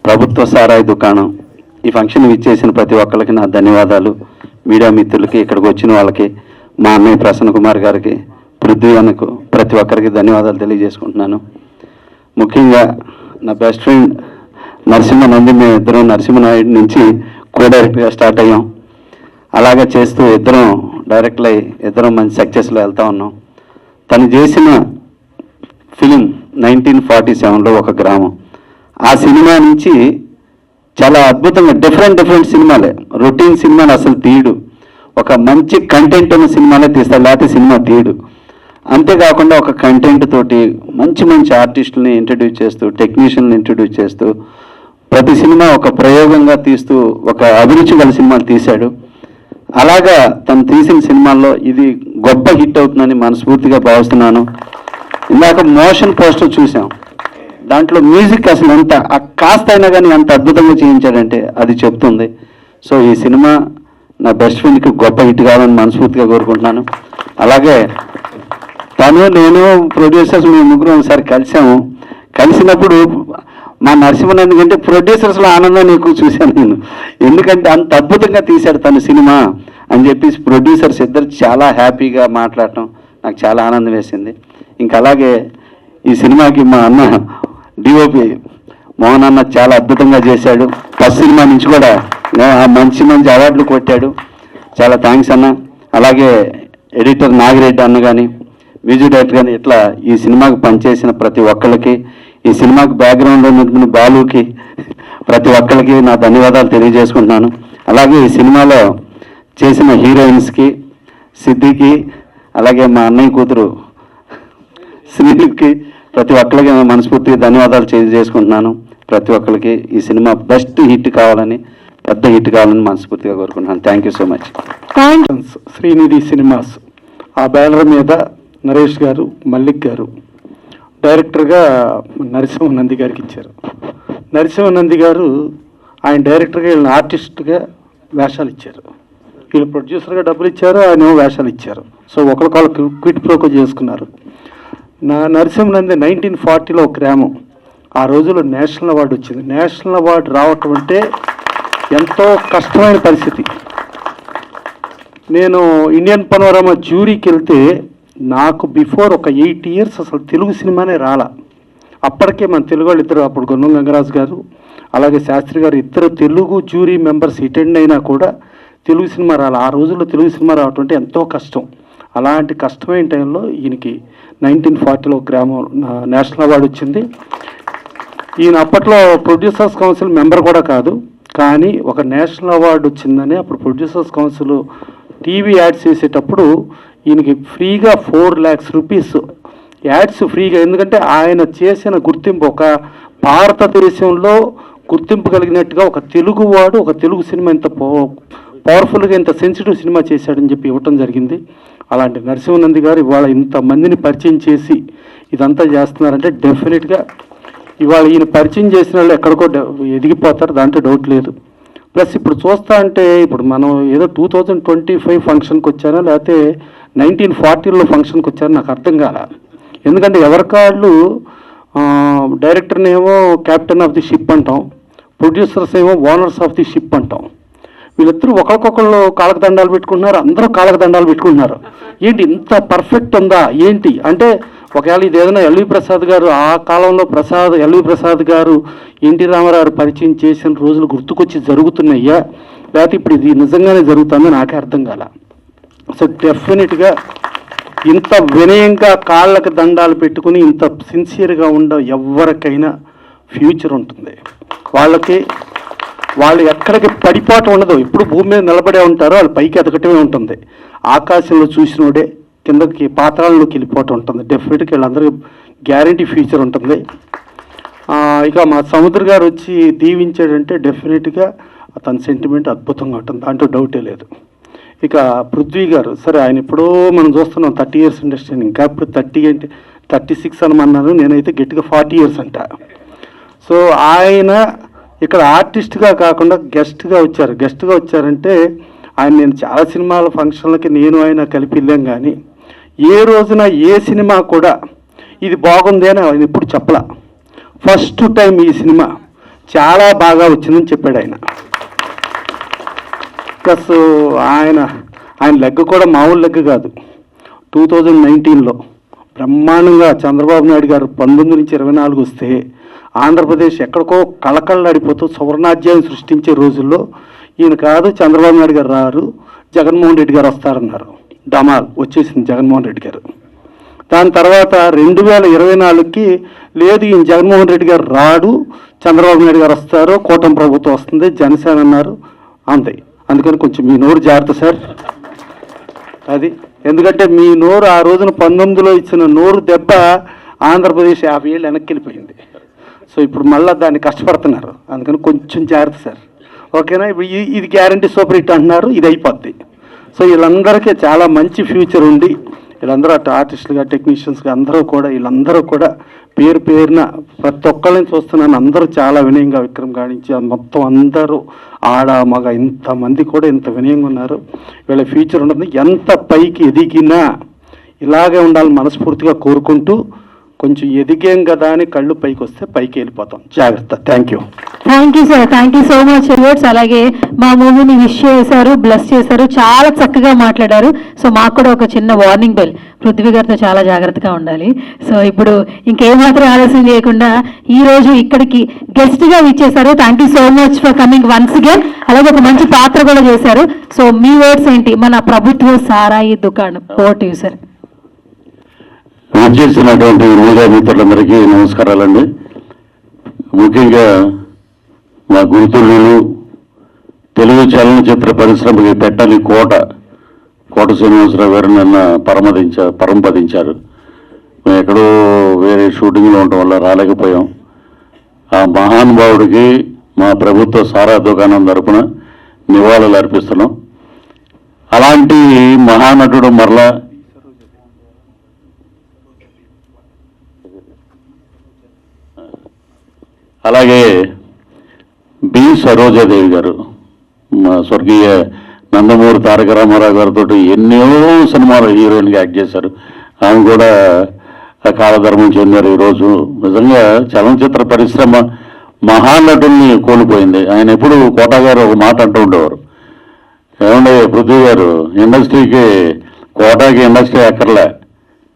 ప్రభుత్వ సారాయి దుకాణం ఈ ఫంక్షన్ ఇచ్చేసిన ప్రతి ఒక్కరికి నా ధన్యవాదాలు. మీడియా మిత్రులకి, ఇక్కడికి వచ్చిన వాళ్ళకి, మా అన్నయ్య ప్రసన్న కుమార్ గారికి, పృథ్వీ అన్నకు, ప్రతి ఒక్కరికి ధన్యవాదాలు తెలియజేసుకుంటున్నాను. ముఖ్యంగా నా బెస్ట్ ఫ్రెండ్ నరసింహనంది, మేము ఇద్దరం నరసింహనాయుడు నుంచి కో డైరెక్ట్గా స్టార్ట్ అయ్యాం. అలాగే చేస్తూ ఇద్దరం డైరెక్ట్లు అయ్యి ఇద్దరం మంచి సక్సెస్లో వెళ్తా ఉన్నాం. తను చేసిన ఫిలిం 1947లో ఒక గ్రామం. ఆ సినిమా నుంచి చాలా అద్భుతంగా డిఫరెంట్ సినిమాలే, రొటీన్ సినిమాలు అసలు తీయడు. ఒక మంచి కంటెంట్ ఉన్న సినిమాలే తీస్తాడు, లేకపోతే సినిమా తీయడు. అంతేకాకుండా ఒక కంటెంట్ తోటి మంచి ఆర్టిస్టులని ఇంట్రడ్యూస్ చేస్తూ, టెక్నీషియన్ని ఇంట్రడ్యూస్ చేస్తూ, ప్రతి సినిమా ఒక ప్రయోగంగా తీస్తూ ఒక అభిరుచి గల సినిమాలు తీశాడు. అలాగా తను తీసిన సినిమాల్లో ఇది గొప్ప హిట్ అవుతుందని మనస్ఫూర్తిగా భావిస్తున్నాను. ఇందాక మోషన్ పోస్టర్ చూసాం, దాంట్లో మ్యూజిక్ అసలు ఎంత కాస్త అయినా కానీ ఎంత అద్భుతంగా చేయించాడంటే అది చెప్తుంది. సో ఈ సినిమా నా బెస్ట్ ఫ్రెండ్కి గొప్ప హిట్ కావాలని మనస్ఫూర్తిగా కోరుకుంటున్నాను. అలాగే నేను ప్రొడ్యూసర్స్ మేము ముగ్గురు ఒకసారి కలిసినప్పుడు మా నరసింహనంది కంటే ప్రొడ్యూసర్స్లో ఆనందాన్ని ఎక్కువ చూశాను నేను. ఎందుకంటే అంత అద్భుతంగా తీశాడు తన సినిమా అని చెప్పేసి ప్రొడ్యూసర్స్ ఇద్దరు చాలా హ్యాపీగా మాట్లాడటం నాకు చాలా ఆనందం వేసింది. ఇంకా అలాగే ఈ సినిమాకి మా అన్న డిఓపి మోహన్ అన్న చాలా అద్భుతంగా చేశాడు. ఫస్ట్ సినిమా నుంచి కూడా మంచి అవార్డులు కొట్టాడు. చాలా థ్యాంక్స్ అన్న. అలాగే ఎడిటర్ నాగిరెడ్డి అన్న కానీ, మ్యూజిక్ డైరెక్టర్ కానీ, ఇట్లా ఈ సినిమాకి పనిచేసిన ప్రతి ఒక్కరికి, ఈ సినిమాకి బ్యాక్గ్రౌండ్లో ఉన్నటువంటి బాలుకి, ప్రతి ఒక్కరికి నా ధన్యవాదాలు తెలియజేసుకుంటున్నాను. అలాగే ఈ సినిమాలో చేసిన హీరోయిన్స్కి, సిద్ధికి, అలాగే మా అన్నయ్య కూతురు శ్రీకి, ప్రతి ఒక్కరికి మనస్ఫూర్తిగా ధన్యవాదాలు తెలియజేసుకుంటున్నాను. ప్రతి ఒక్కరికి ఈ సినిమా బెస్ట్ హిట్ కావాలని, పెద్ద హిట్ కావాలని మనస్ఫూర్తిగా కోరుకుంటున్నాను. Thank you so much. Srinidhi cinemas ఆ బ్యానర్ మీద నరేష్ గారు, మల్లిక్ గారు డైరెక్టర్గా నరసింహనంది గారికి ఇచ్చారు. నరసింహనంది గారు ఆయన డైరెక్టర్గా వీళ్ళని ఆర్టిస్ట్గా వేషాలు ఇచ్చారు. వీళ్ళు ప్రొడ్యూసర్గా డబ్బులు ఇచ్చారు, ఆయన వేషాలు ఇచ్చారు. సో ఒకరికొకరు క్విట్ ప్రోకో చేసుకున్నారు. నరసింహనంది 1940లో ఒక గ్రామం. ఆ రోజుల్లో నేషనల్ అవార్డు వచ్చింది. నేషనల్ అవార్డు రావటం అంటే ఎంతో కష్టమైన పరిస్థితి. నేను ఇండియన్ పనోరమా జ్యూరీకి వెళ్తే నాకు బిఫోర్ ఒక 8 years అసలు తెలుగు సినిమానే రాలా. అప్పటికే మన తెలుగు వాళ్ళు ఇద్దరు, అప్పుడు గొన్నం గంగరాజు గారు అలాగే శాస్త్రి గారు, ఇద్దరు తెలుగు జ్యూరీ మెంబర్స్ అటెండ్ అయినా కూడా తెలుగు సినిమా రాలా. ఆ రోజుల్లో తెలుగు సినిమా రావటం అంటే ఎంతో కష్టం. అలాంటి కష్టమైన టైంలో ఈయనకి 1940లో గ్రామం నేషనల్ అవార్డు వచ్చింది. ఈయన అప్పట్లో ప్రొడ్యూసర్స్ కౌన్సిల్ మెంబర్ కూడా కాదు, కానీ ఒక నేషనల్ అవార్డు వచ్చిందని అప్పుడు ప్రొడ్యూసర్స్ కౌన్సిల్ టీవీ యాడ్స్ చేసేటప్పుడు ఈయనకి ఫ్రీగా 4 lakhs రూపీస్ యాడ్స్ ఫ్రీగా, ఎందుకంటే ఆయన చేసిన గుర్తింపు ఒక భారతదేశంలో గుర్తింపు కలిగినట్టుగా ఒక తెలుగువాడు ఒక తెలుగు సినిమా ఇంత పవర్ఫుల్గా ఇంత సెన్సిటివ్ సినిమా చేశాడని చెప్పి ఇవ్వటం జరిగింది. అలాంటి నరసింహనంది గారు ఇవాళ ఇంతమందిని పరిచయం చేసి ఇదంతా చేస్తున్నారంటే డెఫినెట్గా ఇవాళ ఈయన పరిచయం చేసిన వాళ్ళు ఎక్కడికో ఎదిగిపోతారు, దాంట్లో డౌట్ లేదు. ప్లస్ ఇప్పుడు చూస్తా అంటే ఇప్పుడు మనం ఏదో 2025 ఫంక్షన్కి వచ్చారా లేకపోతే 1940లో ఫంక్షన్కి వచ్చారో నాకు అర్థం కాల. ఎందుకంటే ఎవరికాళ్ళు డైరెక్టర్నేమో క్యాప్టెన్ ఆఫ్ ది షిప్ అంటాం, ప్రొడ్యూసర్స్ ఏమో ఓనర్స్ ఆఫ్ ది షిప్ అంటాం. వీళ్ళిద్దరూ ఒకరికొకళ్ళు కాళ్ళకు దండాలు పెట్టుకుంటున్నారు, అందరూ కాళ్ళకు దండాలు పెట్టుకుంటున్నారు. ఏంటి ఇంత పర్ఫెక్ట్ ఉందా ఏంటి అంటే, ఒకవేళ ఇది ఏదైనా ఎల్వి ప్రసాద్ గారు ఆ కాలంలో ఎల్వి ప్రసాద్ గారు ఎన్టీ రామారావు పరిచయం చేసిన రోజులు గుర్తుకొచ్చి జరుగుతున్నాయ్యా, లేకపోతే ఇప్పుడు ఇది నిజంగానే జరుగుతుందో నాకే అర్థం కాల. సో డెఫినెట్గా ఇంత వినయంగా కాళ్ళకి దండాలు పెట్టుకుని ఇంత సిన్సియర్గా ఎవరికైనా ఫ్యూచర్ ఉంటుంది. వాళ్ళు ఎక్కడికి పడిపోవటం ఉండదు, ఎప్పుడు భూమి మీద నిలబడే ఉంటారో వాళ్ళు పైకి ఎదగటమే ఉంటుంది. ఆకాశంలో చూసినోడే కిందకి పాతాళంలోకి వెళ్ళిపోవటం ఉంటుంది. డెఫినెట్గా వీళ్ళందరూ గ్యారంటీ ఫ్యూచర్ ఉంటుంది. ఇక మా సముద్ర గారు వచ్చి దీవించాడంటే డెఫినెట్గా అతని సెంటిమెంట్ అద్భుతంగా ఉంటుంది, దాంట్లో డౌటే లేదు. ఇక పృథ్వీ గారు, సరే ఆయన ఎప్పుడో మనం చూస్తున్నాం 30 years ఇండస్ట్రీ, ఇంకా ఇప్పుడు 36 అనమన్నాను, నేనైతే గట్టిగా 40 years అంట. సో ఆయన ఇక్కడ ఆర్టిస్ట్గా కాకుండా గెస్ట్గా వచ్చారంటే నేను చాలా సినిమాల ఫంక్షన్లకి నేను ఆయన కలిపి వెళ్ళాం, కానీ ఏ రోజున ఏ సినిమా కూడా ఇది బాగుంది అని ఆయన ఎప్పుడు చెప్పలా. ఫస్ట్ టైం ఈ సినిమా చాలా బాగా వచ్చిందని చెప్పాడు ఆయన. ప్లస్ ఆయన లెగ్ కూడా మామూలు లెగ్ కాదు. 2019లో బ్రహ్మాండంగా చంద్రబాబు నాయుడు గారు 19 నుంచి 24 వస్తే ఆంధ్రప్రదేశ్ ఎక్కడికో కళకళలాడిపోతూ సువర్ణాధ్యాయం సృష్టించే రోజుల్లో ఈయన కాదు చంద్రబాబు నాయుడు గారు రారు, జగన్మోహన్ రెడ్డి గారు వస్తారన్నారు. డమాల్ వచ్చేసింది జగన్మోహన్ రెడ్డి గారు. దాని తర్వాత 2024కి లేదు ఈయన జగన్మోహన్ రెడ్డి గారు రాడు, చంద్రబాబు నాయుడు గారు వస్తారు, కూటమి ప్రభుత్వం వస్తుంది, జనసేన అన్నారు. అంతే. అందుకని కొంచెం మీ నోరు జాగ్రత్త సార్. అది ఎందుకంటే మీ నోరు ఆ రోజున 19లో ఇచ్చిన నోరు దెబ్బ ఆంధ్రప్రదేశ్ 50 ఏళ్ళు వెనక్కి వెళ్ళిపోయింది. సో ఇప్పుడు మళ్ళీ దాన్ని కష్టపడుతున్నారు, అందుకని కొంచెం జాగ్రత్త సార్. ఓకేనా? ఇప్పుడు ఇది గ్యారంటీ సూపర్ హిట్ అంటున్నారు, ఇది అయిపోద్ది. సో వీళ్ళందరికీ చాలా మంచి ఫ్యూచర్ ఉంది. వీళ్ళందరూ అటు ఆర్టిస్టులుగా టెక్నీషియన్స్గా వీళ్ళందరూ కూడా పేరు పేరున ప్రతి ఒక్కరిని చూస్తున్నాను, అందరూ చాలా వినయంగా విక్రమ్ గాడించి మొత్తం అందరూ ఆడ మగ ఇంతమంది కూడా ఇంత వినయంగా ఉన్నారు. వీళ్ళ ఫ్యూచర్ ఉంటుంది. ఎంత పైకి ఎదిగినా ఇలాగే ఉండాలని మనస్ఫూర్తిగా కోరుకుంటూ, కొంచెం ఎదిగాం కదా అని కళ్ళు పైకి వస్తే పైకి వెళ్ళిపోతాం. జాగ్రత్త. Thank you sir. Thank you so much rewards. అలాగే మా మూవీని విష్ చేశారు, బ్లెస్ చేశారు, చాలా చక్కగా మాట్లాడారు. సో మాకు కూడా ఒక చిన్న వార్నింగ్ బెల్, పృథ్వీ గారితో చాలా జాగ్రత్తగా ఉండాలి. సో ఇప్పుడు ఇంకేమాత్రం ఆలస్యం చేయకుండా ఈ రోజు ఇక్కడికి గెస్ట్గా విచ్చేశారు. Thank you so much for coming once again. అలాగే ఒక మంచి పాత్ర కూడా చేశారు. సో మీ వర్డ్స్ ఏంటి? మన ప్రభుత్వ సారాయి దుకాణం ఓటు సార్. చేసినటువంటి మీడియా మిత్రులందరికీ నమస్కారాలండి. ముఖ్యంగా మా గురుతులు తెలుగు చలనచిత్ర పరిశ్రమకి పెట్టని కోట శ్రీనివాసరావు గారు నన్ను పరంపదించారు. మేము ఎక్కడో వేరే షూటింగ్లో ఉండటం వల్ల రాలేకపోయాం. ఆ మహానుభావుడికి మా ప్రభుత్వ సారా దుకాణం తరపున నివాళులు అర్పిస్తున్నాం. అలాంటి మహానటుడు మరలా అలాగే బి సరోజాదేవి గారు, మా స్వర్గీయ నందమూరి తారక రామారావు గారితో ఎన్నో సినిమాలు హీరోయిన్గా యాక్ట్ చేశారు. ఆమె కూడా కాలధర్మం చెందారు. ఈరోజు నిజంగా చలనచిత్ర పరిశ్రమ మహానటుల్ని కోల్పోయింది. ఆయన ఎప్పుడు కోట గారు ఒక మాట అంటూ ఉండేవారు, ఏమంటే పృథ్వీ గారు, కోటకి ఇండస్ట్రీ అక్కర్లే,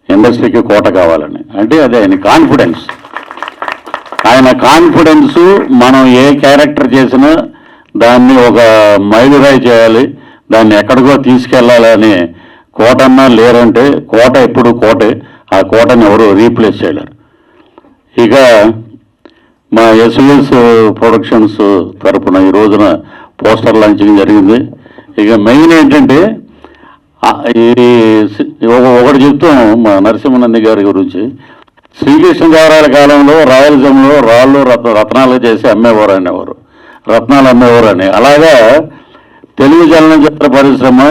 ఇండస్ట్రీకి కోట కావాలని. అంటే అదే ఆయన కాన్ఫిడెన్స్. ఆయన కాన్ఫిడెన్స్ మనం ఏ క్యారెక్టర్ చేసినా దాన్ని ఒక మైలురాయి చేయాలి, దాన్ని ఎక్కడికో తీసుకెళ్ళాలని కోటన్నా లేరంటే కోట ఎప్పుడు కోటే. ఆ కోటని ఎవరు రీప్లేస్ చేయలేరు. ఇక మా ఎస్విఎస్ ప్రొడక్షన్స్ తరఫున ఈ రోజున పోస్టర్ లాంచింగ్ జరిగింది. ఇక మెయిన్ ఏంటంటే ఒకటి చెప్తాం మా నరసింహనంది గారి గురించి. శ్రీకృష్ణదేవరాయల కాలంలో రాయలసీమలో రాళ్ళు రత్నాలు చేసి అమ్మేవారు అనేవారు, రత్నాలు అమ్మేవారు అని. అలాగా తెలుగు చలనచిత్ర పరిశ్రమ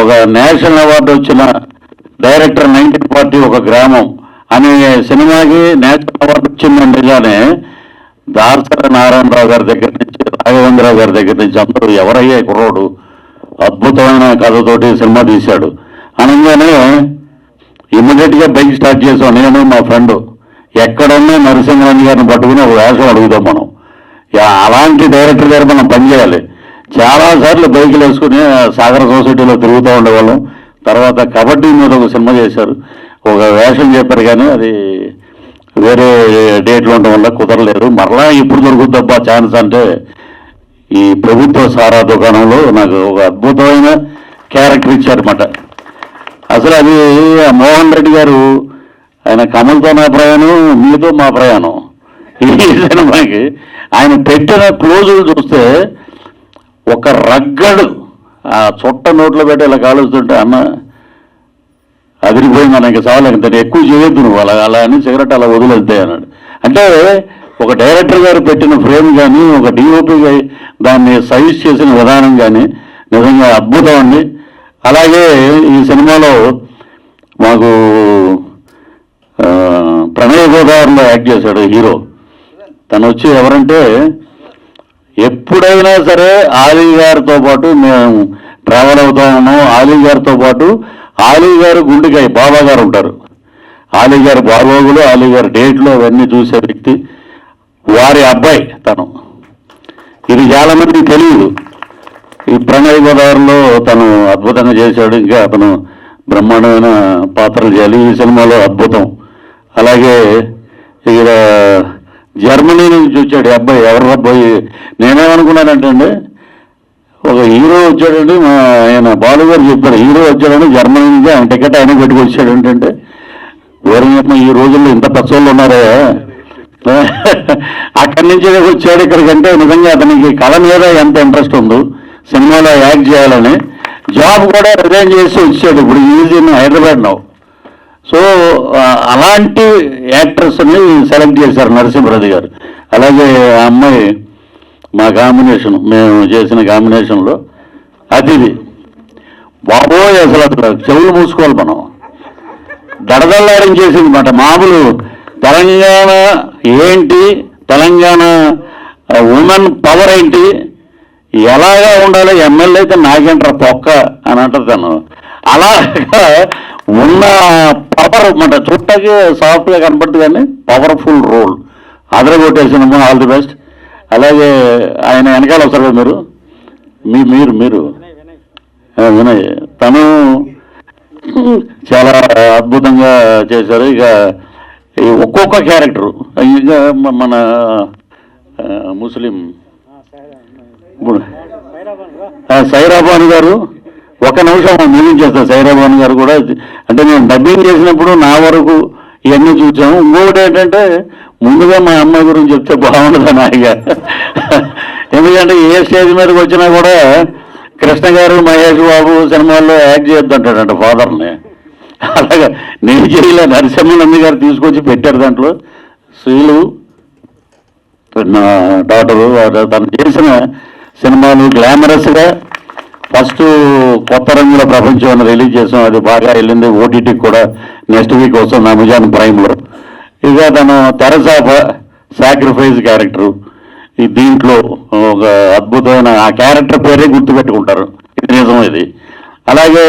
ఒక నేషనల్ అవార్డు వచ్చిన డైరెక్టర్ 1940 ఒక గ్రామం అనే సినిమాకి నేషనల్ అవార్డు వచ్చిందంటేగానే దార్శర నారాయణరావు గారి దగ్గర నుంచి రాఘవేంద్రరావు గారి దగ్గర నుంచి అందరూ ఎవరయ్యే కుర్రోడు అద్భుతమైన కథతోటి సినిమా తీశాడు అనగానే ఇమ్మీడియట్గా బైక్ స్టార్ట్ చేసాం. నేను మా ఫ్రెండ్ ఎక్కడన్నా నరసింహరాజు గారిని పట్టుకుని ఒక వేషం అడుగుతాం మనం. అలాంటి డైరెక్టర్ గారు మనం పనిచేయాలి. చాలాసార్లు బైకులు వేసుకుని సాగర సొసైటీలో తిరుగుతూ ఉండేవాళ్ళం. తర్వాత కబడ్డీ మీద ఒక సినిమా చేశారు, ఒక వేషం చెప్పారు, కానీ అది వేరే డేట్లో ఉండడం వల్ల కుదరలేదు. మరలా ఇప్పుడు దొరుకుద్దబ్బా ఛాన్స్ అంటే ఈ ప్రభుత్వ సారా దుకాణంలో నాకు ఒక అద్భుతమైన క్యారెక్టర్ ఇచ్చారన్నమాట. అసలు అది మోహన్ రెడ్డి గారు ఆయన కమల్తో నా ప్రయాణం, మీతో మా ప్రయాణం ఈ సినిమాకి ఆయన పెట్టిన క్లోజులు చూస్తే ఒక రగ్గడు ఆ చుట్ట నోట్లో పెట్టి ఇలా కాలుస్తుంటే అన్న అదిరిపోయింది మనకి చాలు, దాన్ని ఎక్కువ చేయొద్దు నువ్వు అలా అని సిగరెట్ అలా వదిలేద్దే అన్నాడు. అంటే ఒక డైరెక్టర్ గారు పెట్టిన ఫ్రేమ్ కానీ ఒక డిఓపి దాన్ని సైజ్ చేసిన విధానం కానీ నిజంగా అద్భుతం అండి. అలాగే ఈ సినిమాలో మాకు ప్రణయ్ గోదావరిలో యాక్ట్ చేశాడు హీరో. తను వచ్చి ఎవరంటే ఎప్పుడైనా సరే ఆలీ గారితో పాటు మేము ట్రావెల్ అవుతా ఉన్నాం. ఆలీ గారితో పాటు ఆలీ గారు గుండెకాయ బాబా గారు ఉంటారు. ఆలీ గారి బాగోగులు, ఆలీ గారి డేట్లు అవన్నీ చూసే వ్యక్తి. వారి అబ్బాయి తను. ఇది చాలా మందికి తెలియదు. ఈ ప్రణయ్ గోదావరిలో తను అద్భుతంగా చేశాడు. ఇంకా అతను బ్రహ్మాండమైన పాత్రలు చేయాలి ఈ సినిమాలో, అద్భుతం. అలాగే ఇక్కడ జర్మనీ నుంచి వచ్చాడు ఈ అబ్బాయి. ఎవరు అబ్బాయి నేనేమనుకున్నానంటే ఒక హీరో వచ్చాడండి, మా ఆయన బాలు గారు చెప్పాడు హీరో వచ్చాడని జర్మనీ నుంచి, ఆయన టికెట్ ఆయన పెట్టుకొచ్చాడు. ఏంటంటే ఎవరైనా ఈ రోజుల్లో ఇంత పచ్చోళ్ళు ఉన్నారా, అక్కడి నుంచి వచ్చాడు ఇక్కడికంటే నిజంగా అతనికి కళ మీద ఎంత ఇంట్రెస్ట్ ఉందో, సినిమాలో యాక్ట్ చేయాలని. జాబ్ కూడా రిజైన్ చేసి వచ్చాడు. ఇప్పుడు ఈజీ హైదరాబాద్ నౌ. సో అలాంటి యాక్టర్స్ని సెలెక్ట్ చేశారు నరసింహరాజు గారు. అలాగే ఆ అమ్మాయి మా కాంబినేషన్, మేము చేసిన కాంబినేషన్లో అతిథి బాబోయ్, అసలు చెవులు మూసుకోవాలి మనం, దడదల్లాడించేసింది మాట. మామూలు తెలంగాణ ఏంటి, తెలంగాణ ఉమెన్ పవర్ ఏంటి, ఎలాగా ఉండాలి, ఎమ్మెల్యే అయితే నాకేంటారు తొక్క అని అంటారు తను. అలాగా ఉన్న పవర్ అన్నమాట. చుట్టకి సాఫ్ట్గా కనపడుతుంది కానీ పవర్ఫుల్ రోల్ అదరగొట్టేసిన. All the best. అలాగే ఆయన వెనకాల వస్తారు కదా మీరు వినయ్, తను చాలా అద్భుతంగా చేశారు. ఇక ఈ ఒక్కొక్క క్యారెక్టరు, ఇంకా మన ముస్లిం సైరాబాను గారు, ఒక నిమిషం ముగించేస్తాను. సైరాబాను గారు కూడా అంటే నేను డబ్బింగ్ చేసినప్పుడు నా వరకు ఇవన్నీ చూసాము. ఇంకొకటి ఏంటంటే ముందుగా మా అమ్మాయి గురించి చెప్తే బాగుండదు నాయగా. ఎందుకంటే ఏ స్టేజ్ మీదకి వచ్చినా కూడా కృష్ణ గారు, మహేష్ బాబు సినిమాల్లో యాక్ట్ చేయొద్దంటాడంట ఫాదర్ని. అలాగా నేను చేయలే, నరసింహనంది గారు తీసుకొచ్చి పెట్టారు. దాంట్లో శ్రీలు నా డాటరు, తను చేసిన సినిమాలు గ్లామరస్గా ఫస్ట్ కొత్త రంగుల ప్రపంచం అని రిలీజ్ చేసాం. అది బాగా వెళ్ళింది. ఓటీటీకి కూడా నెక్స్ట్ వీక్ వస్తుంది అమెజాన్ ప్రైమ్లో. ఇక తను తెరసాప సాక్రిఫైస్ క్యారెక్టరు, ఈ దీంట్లో ఒక అద్భుతమైన ఆ క్యారెక్టర్ పేరే గుర్తుపెట్టుకుంటారు. ఇది నిజం ఇది. అలాగే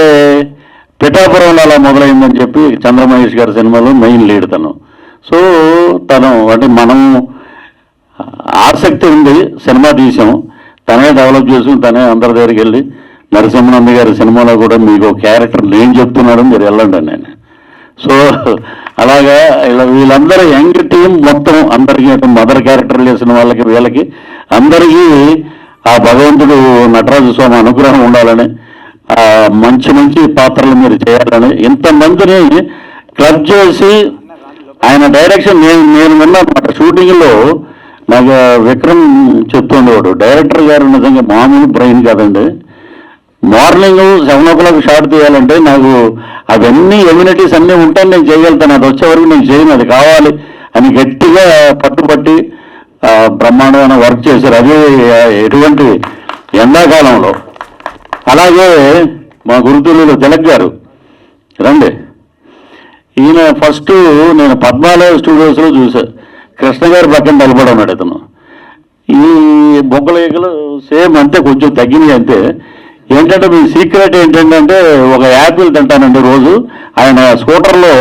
పిఠాపురంలో అలా మొదలైందని చెప్పి చంద్రమహేష్ గారి సినిమాలో మెయిన్ లీడ్ తను. సో తను అంటే మనం ఆసక్తి ఉంది, సినిమా తీసాం, తనే డెవలప్ చేసుకుని తనే అందరి దగ్గరికి వెళ్ళి నరసింహనంది గారి సినిమాలో కూడా మీకు క్యారెక్టర్ నేను చెప్తున్నాడు, మీరు వెళ్ళండి నేను. సో అలాగా వీళ్ళందరూ యంగ్ టీం మొత్తం అందరికీ మదర్ క్యారెక్టర్ చేసిన వాళ్ళకి వీళ్ళకి అందరికీ ఆ భగవంతుడు నటరాజు స్వామి అనుగ్రహం ఉండాలని, మంచి మంచి పాత్రలు మీరు చేయాలని, ఇంతమందిని క్లబ్ చేసి ఆయన డైరెక్షన్ నేను విన్నమాట. షూటింగ్లో నాకు విక్రమ్ చెప్తుండేవాడు, డైరెక్టర్ గారు నిజంగా మామూలు బ్రెయిన్ కాదండి, మార్నింగ్ 7 o'clock షాట్ తీయాలంటే నాకు అవన్నీ ఎమ్యూనిటీస్ అన్నీ ఉంటే నేను చేయగలుగుతాను. అది వచ్చే వరకు నేను చేయను, అది కావాలి అని గట్టిగా పట్టుబట్టి బ్రహ్మాండమైన వర్క్ చేశారు. అది ఎటువంటి ఎండాకాలంలో. అలాగే మా గురుతులు తిలక్ గారు రండి, ఈయన ఫస్ట్ నేను పద్మాలయ స్టూడియోస్లో చూశాను. కృష్ణ గారి పక్కన నిలబడి ఉన్నాడు ఇతను. ఈ బొగ్గల ఈగలు సేమ్ అంతే, కొంచెం తగ్గినాయి అంతే. ఏంటంటే మీ సీక్రెట్ ఏంటంటే ఒక యాపిల్ తింటానండి రోజు. ఆయన స్కూటర్లో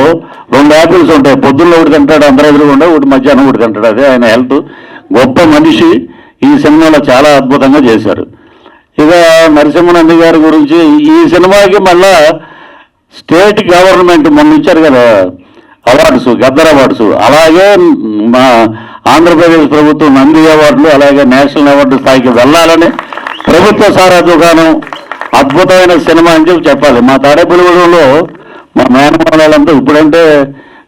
2 యాపిల్స్ ఉంటాయి, పొద్దున్న ఒకటి తింటాడు, అందరూ ఎదురుకుండా ఒకటి, మధ్యాహ్నం ఒకటి తింటాడు. అదే ఆయన హెల్త్. గొప్ప మనిషి. ఈ సినిమాలో చాలా అద్భుతంగా చేశారు. ఇక నరసింహనంది గారి గురించి ఈ సినిమాకి మళ్ళా స్టేట్ గవర్నమెంట్ మొన్న ఇచ్చారు కదా అవార్డ్స్, గద్దర్ అవార్డ్స్. అలాగే మా ఆంధ్రప్రదేశ్ ప్రభుత్వం నంది అవార్డులు, అలాగే నేషనల్ అవార్డు స్థాయికి వెళ్ళాలని ప్రభుత్వ సారా దుకాణం అద్భుతమైన సినిమా అని చెప్పాలి. మా తాడేపల్లిగూడెంలో మా మేనమాలంతా ఇప్పుడంటే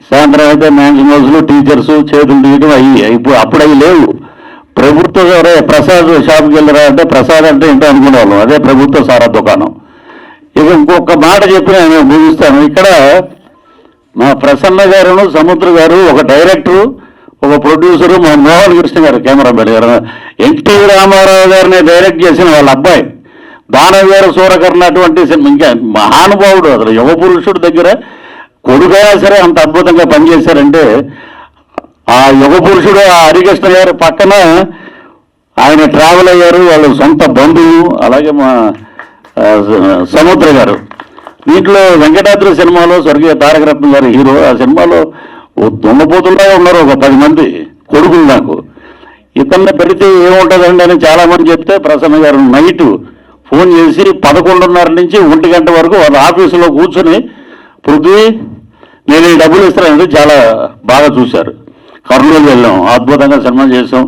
సాయంత్రం అయితే మ్యాన్షన్ హౌస్లు, టీచర్స్ చేతులు తీయడం ఇప్పుడు అప్పుడు అవి లేవు. ప్రభుత్వ ప్రసాద్ షాప్కి వెళ్ళరా అంటే ప్రసాద్ అంటే ఏంటో అనుకునేవాళ్ళం. అదే ప్రభుత్వ సారా దుకాణం. ఇక ఇంకొక మాట చెప్పి నేను ముగిస్తాను. ఇక్కడ మా ప్రసన్న గారును సముద్ర గారు, ఒక డైరెక్టరు, ఒక ప్రొడ్యూసరు, మా మోహన్ కృష్ణ గారు కెమెరామెన్ గారు, ఎన్టీ రామారావు గారిని డైరెక్ట్ చేసిన వాళ్ళ అబ్బాయి దానవీర సూరకర్ణ అటువంటి ఇంకా మహానుభావుడు. అసలు యువ పురుషుడు దగ్గర కొడుకైనా సరే అంత అద్భుతంగా పనిచేశారంటే ఆ యుగ పురుషుడు ఆ హరికృష్ణ గారి పక్కన ఆయన ట్రావెల్ అయ్యారు, వాళ్ళ సొంత బంధువు. అలాగే మా సముద్ర గారు. దీంట్లో వెంకటాద్రి సినిమాలో స్వర్గీయ తారకరత్న గారు హీరో. ఆ సినిమాలో దున్నపోతుల్లా ఉన్నారు ఒక 10 మంది కొడుకులు నాకు. ఇతన్ని పెడితే ఏముంటుందండి అని చాలామంది చెప్తే ప్రసన్న గారు నైట్ ఫోన్ చేసి 11:30 నుంచి 1 గంట వరకు వాళ్ళ ఆఫీసులో కూర్చొని పృథ్వీ నేను ఈ డబ్బులు ఇస్తానంటే చాలా బాగా చూశారు. కర్నూలు వెళ్ళాం, అద్భుతంగా సినిమా చేసాం,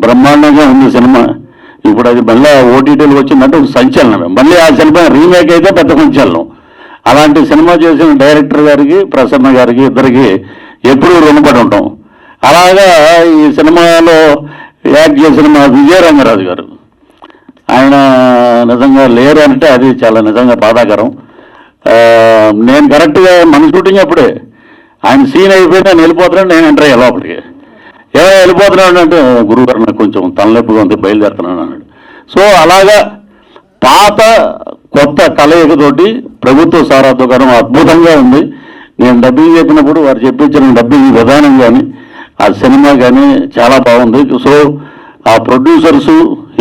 బ్రహ్మాండంగా ఉంది సినిమా. ఇప్పుడు అది మళ్ళీ ఓటీటీలు వచ్చిందంటే ఒక సంచలనమే. మళ్ళీ ఆ సినిమా రీమేక్ అయితే పెద్ద సంచలనం. అలాంటి సినిమా చేసిన డైరెక్టర్ గారికి, ప్రసన్న గారికి, ఇద్దరికి ఎప్పుడూ రుణపడి ఉంటాం. అలాగా ఈ సినిమాలో యాక్ట్ చేసిన మా విజయరంగరాజు గారు, ఆయన నిజంగా లేరు అంటే అది చాలా నిజంగా బాధాకరం. నేను కరెక్ట్గా మన షూటింగ్ అప్పుడే ఆయన సీన్ అయిపోయి నేను వెళ్ళిపోతున్నాను, నేను ఎంటర్ అయ్యా లోపలికి. వెళ్ళిపోతున్నాడు అంటే గురువుగారు నాకు కొంచెం తలనొప్పిగా ఉంది, బయలుదేరుతున్నాను అన్నాడు. సో అలాగా పాత కొత్త కలయికతోటి ప్రభుత్వ సారా దుకాణం అద్భుతంగా ఉంది. నేను డబ్బింగ్ చెప్పినప్పుడు వారు చెప్పించిన డబ్బింగ్ విధానం కానీ ఆ సినిమా కానీ చాలా బాగుంది. సో ఆ ప్రొడ్యూసర్స్